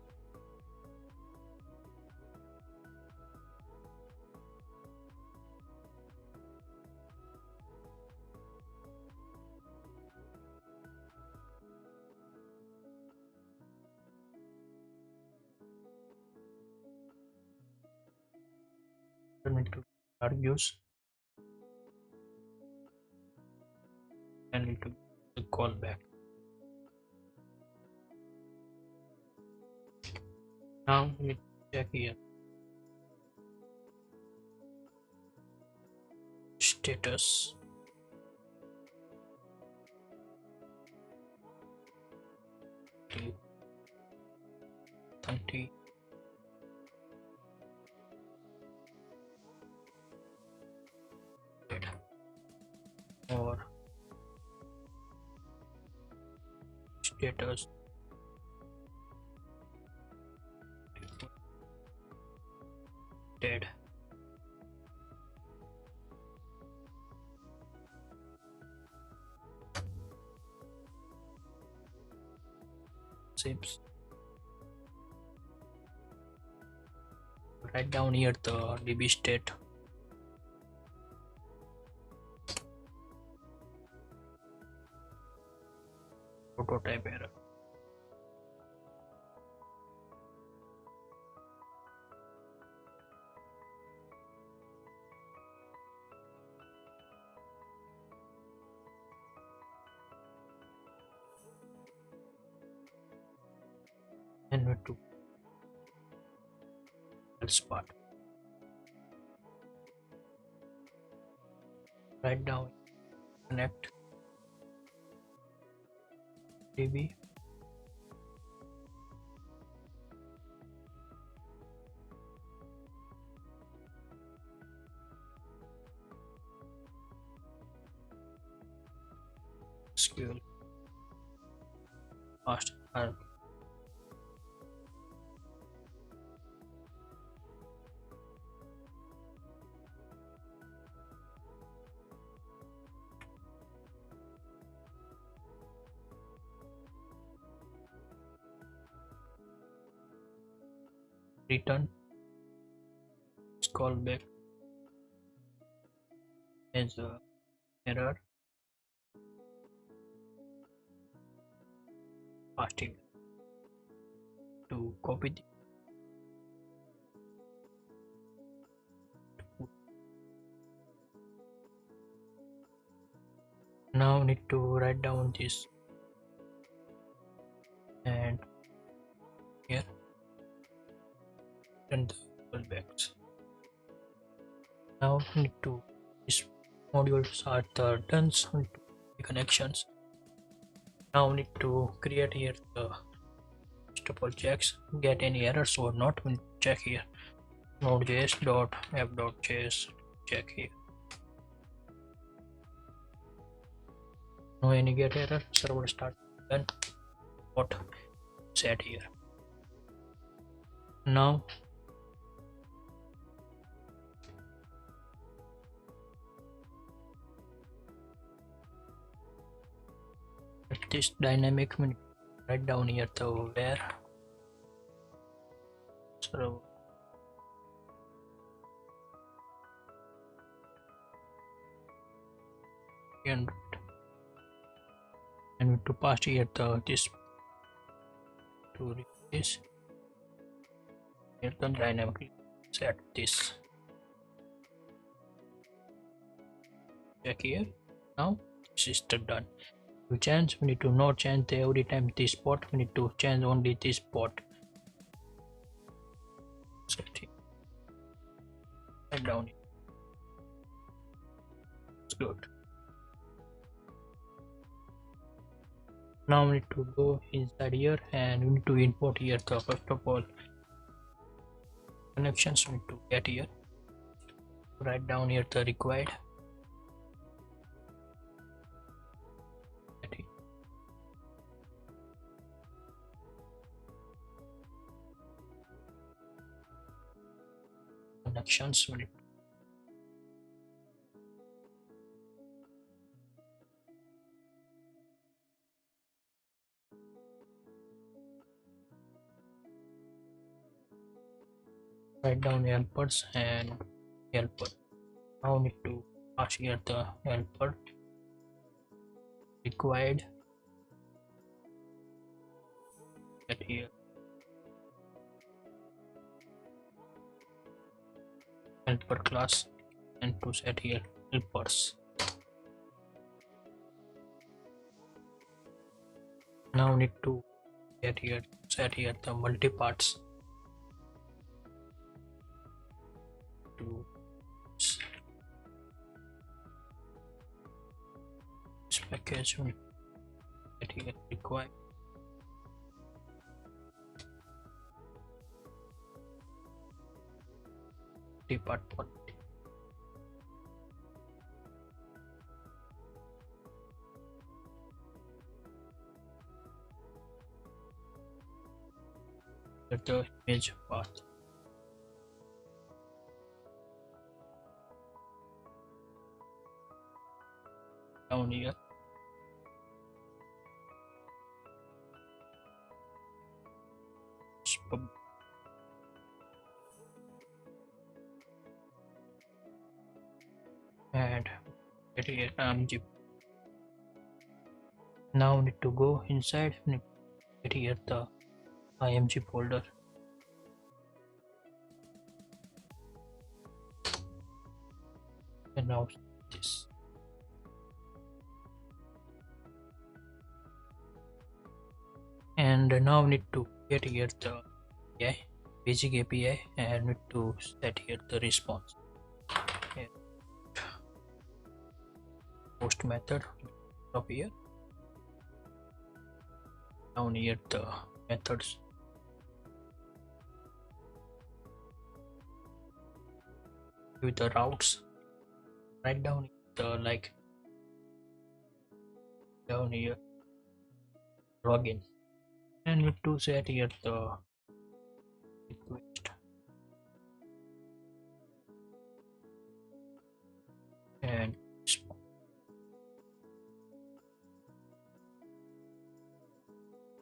Need to argues and need to the callback. Now we need to check here status. To 30 or status dead. Saves. Write down here the db state. Prototype error. and we to else part. Write down connect db SQL fast return is callback as a error fasting to copy the now need to write down this and here and the callbacks. Now need to these modules are the done the connections. Now need to create here the first of all checks get any errors or not. We'll check here Node.js dot app.js check here. No any get error server start then what set here. Now this dynamic write down here the where server and to pass here the this to this here the dynamically set this check here. Now this is the done. To change we need to not change the every time this port, we need to change only this port. Set it right down here. It's good. Now we need to go inside here and we need to import here the first of all connections we need to get here. Write down here the required connections we need write down helpers and helper. Now need to pass here the helper required get here helper class and to set here helpers. Now need to get here set here the multi-parts to this package we get here required part port. The image path down here and get here img. Now need to go inside get here the img folder and now this and now need to get here the API, basic API, and need to set here the response. Here, post method up here. Down here the methods. With the routes. Right down the like down here login, and need to set here the request and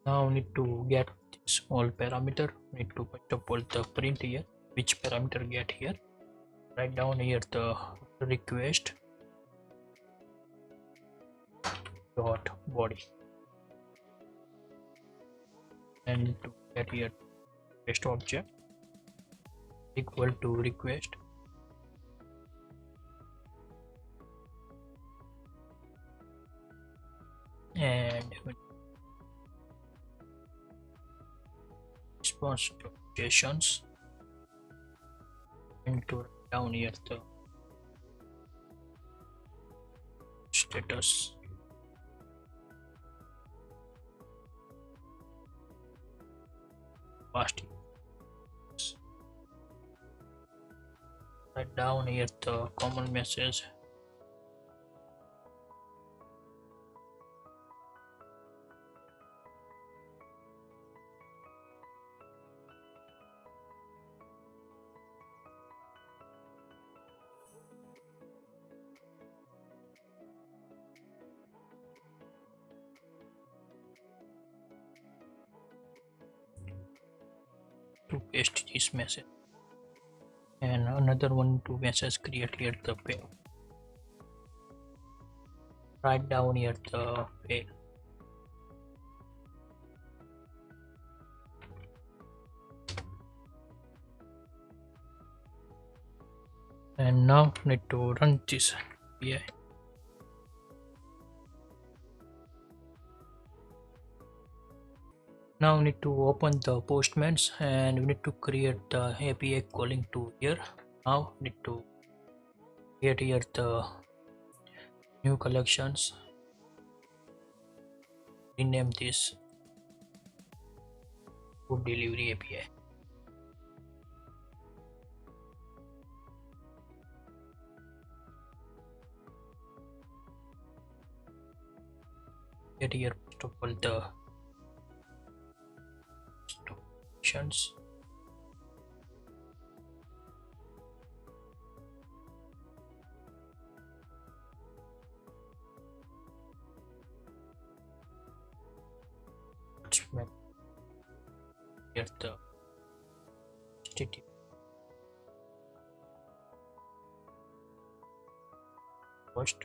now need to get this all parameter. Need to first of all the print here which parameter get here. Write down here the request dot body, and need to get here request object equal to request and response to JSONs, and to write down here the status past. Write down here the common message to paste this message, and another one to message create here the fail. Write down here the fail. And now need to run this API. Now we need to open the Postmans, and we need to create the API calling to here. Now need to create here the new collections. Rename this food delivery API. Get here first of all the options. Here the HTTP first.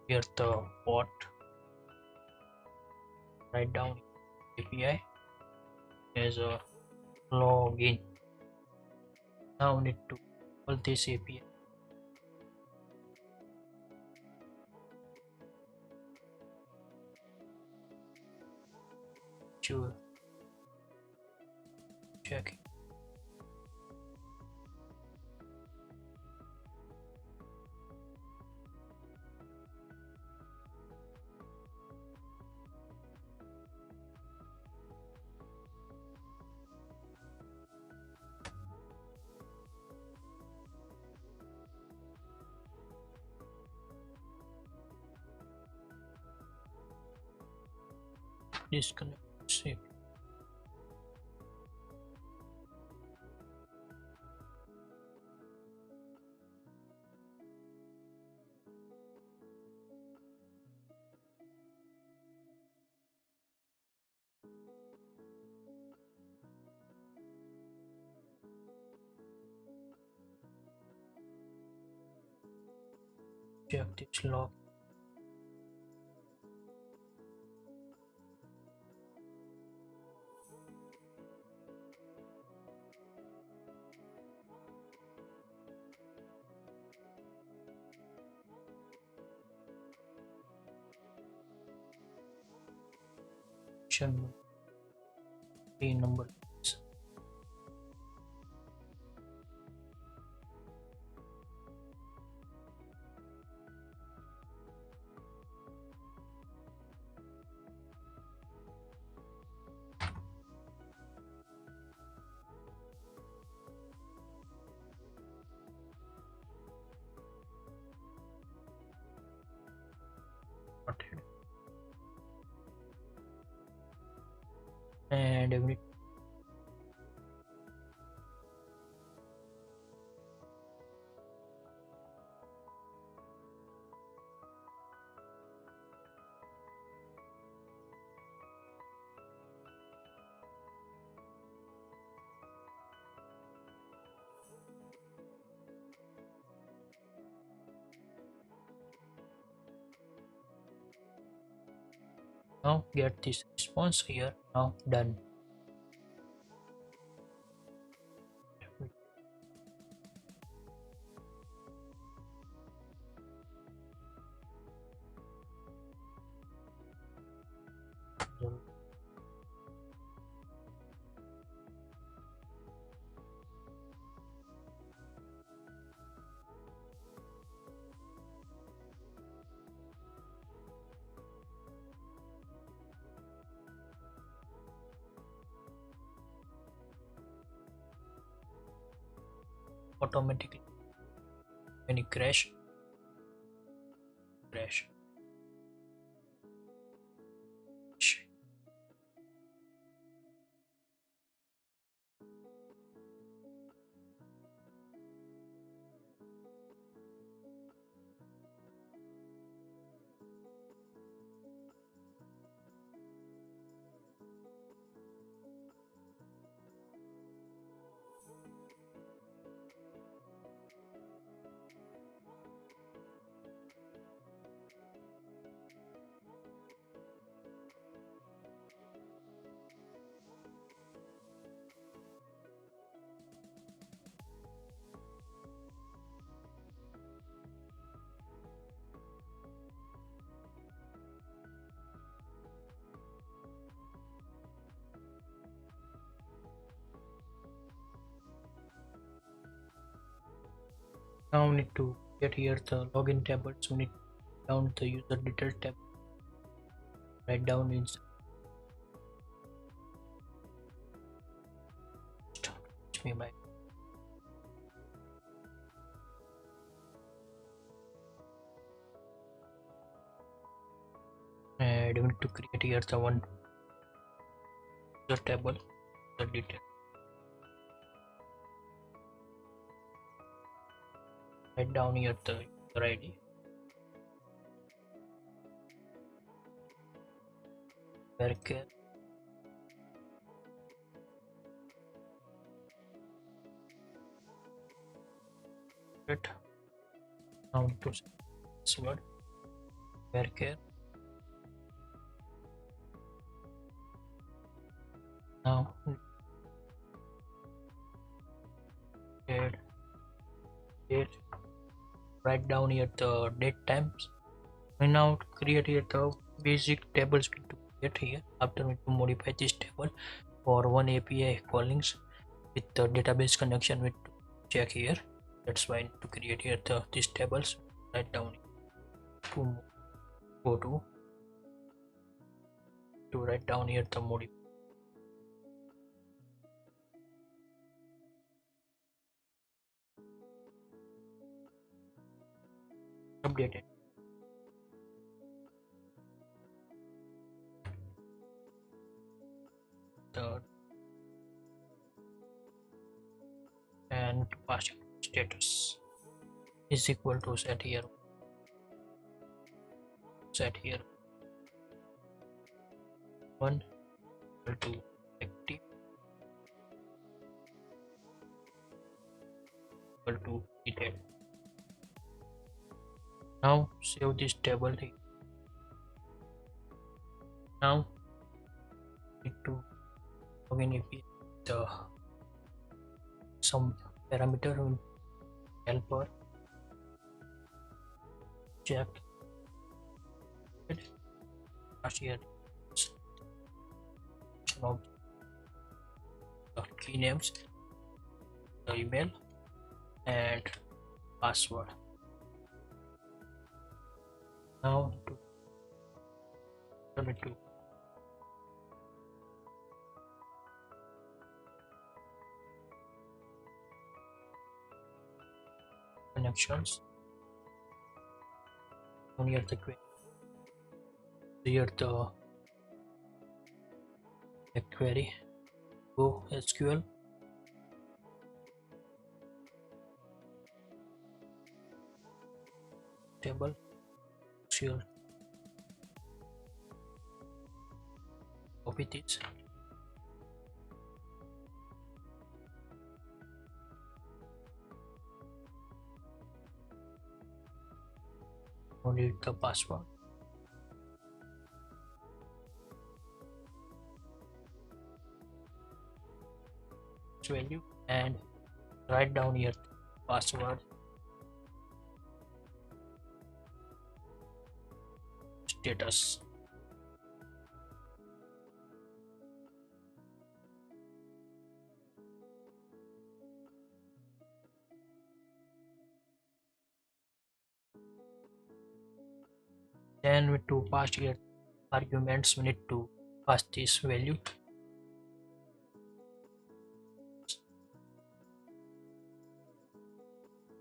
Here the port. Write down API as a login. Now we need to call this API. Sure. Check. Disconnect. Save. Check this log. three numbers. And every now get this response here. Now done. Automatically when you crash. Now we need to get here the login table. So we need to down the user detail tab. Write down inside. Me by and we need to create here the one user table, the detail. Write down here the user ID. Varchar it. Now to password varchar. Now date. Write down here the date times. We now create here the basic tables we need to get here. After we need to modify this table for one API callings with the database connection we need to check here. That's why I need to create here these tables. Write down to go to write down here the modify. Updated. The and pass status is equal to set here one equal to active equal to detail. Now save this table here. Now need to login API the some parameter helper check it here key names, the email and password. Now to turn it to connections. Near the query, here the query, go SQL, table, sure, copy this, only the password. Value and write down here password, status. Then we to pass here arguments, we need to pass this value.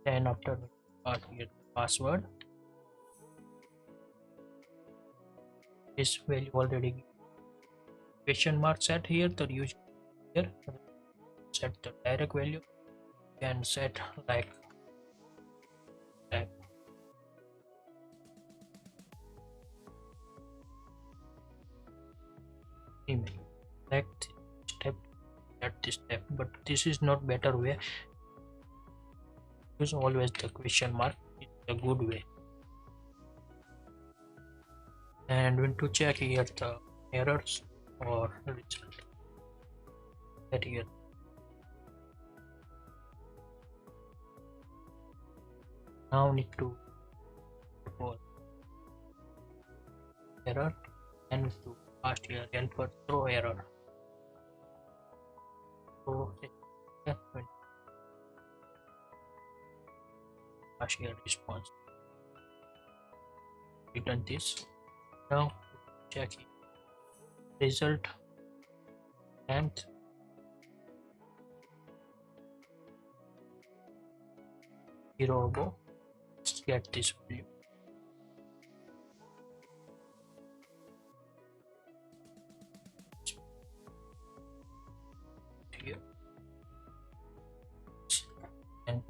Then after we pass here password, this value already question mark set here, the use here set the direct value, can set like email, select step at this step, but this is not better way. Use always the question mark, it's a good way. And when to check here the errors or result, that here now need to for error and to pass here helper throw error. So pass here response, return this. Now check result and zero above, let's get this value. Here and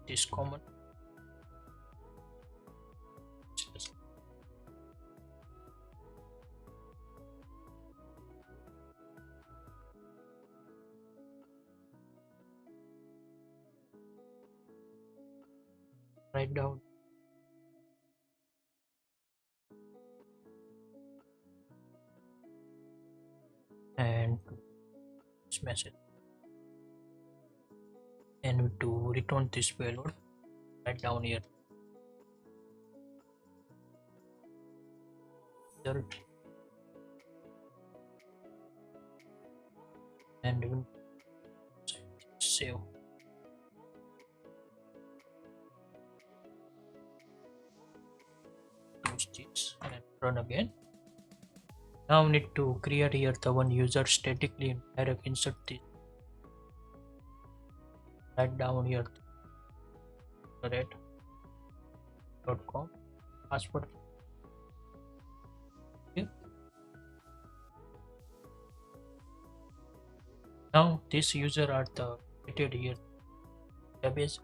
this common write down and this message, and to return this payload write down here result and even save. Close this and run again. Now we need to create here the one user statically, direct insert this, write down here red.com password. Okay. Now this user are the created here database.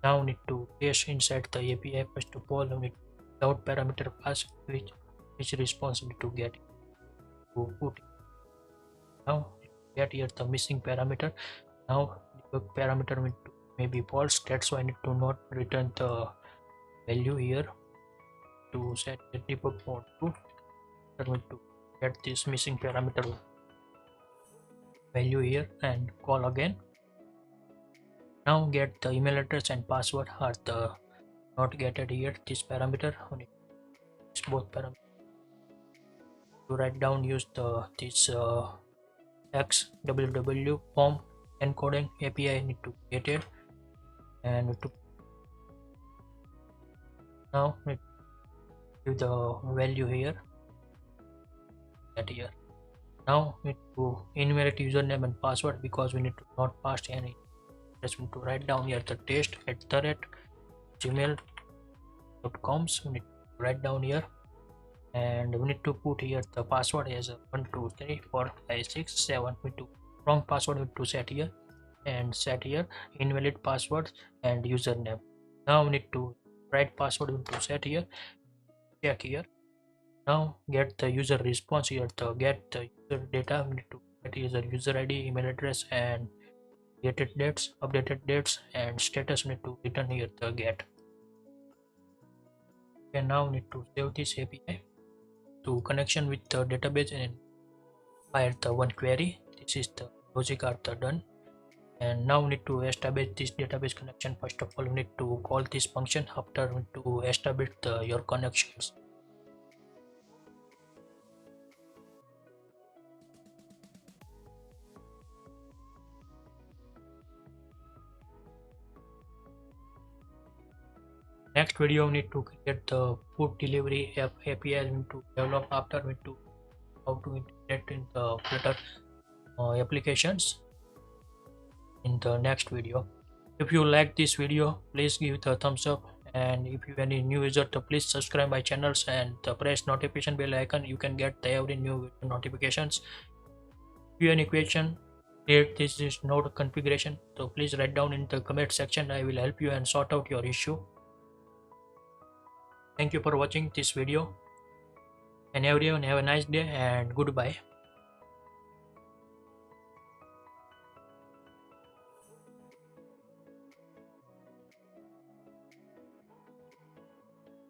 Now we need to paste inside the API. First of all, we need without parameter pass which responsible to get to put. Now get here the missing parameter. Now the parameter may be false, that's why I need to not return the value here to set the debug mode to get this missing parameter. value here and call again. Now get the email address and password are the not getted here. This parameter on it, both parameters. To write down use this XWW form encoding API need to get it, and to now need to give the value here, that here. Now we need to enumerate username and password because we need to not pass any. Just need to write down here the test@gmail.com. So we need to write down here, and we need to put here the password as 1 2 3 4 5 6 7. We need to wrong password we need to set here, and set here invalid password and username. Now we need to right password we need to set here, check here. Now get the user response here, to get the user data we need to get user ID, email address, and created dates, updated dates, and status we need to return here the get. And now we need to save this API to connection with the database and fire the one query. This is the logic are the done. And now we need to establish this database connection. First of all, we need to call this function. After we need to establish your connections. Next video we need to create the food delivery API. We need to develop after we need to how to integrate in the Flutter applications in the next video. If you like this video, please give it a thumbs up, and if you any new user, please subscribe my channels and press notification bell icon. You can get every new video notifications. If you have any question, this is node configuration, so please write down in the comment section. I will help you and sort out your issue. Thank you for watching this video, and everyone have a nice day and goodbye.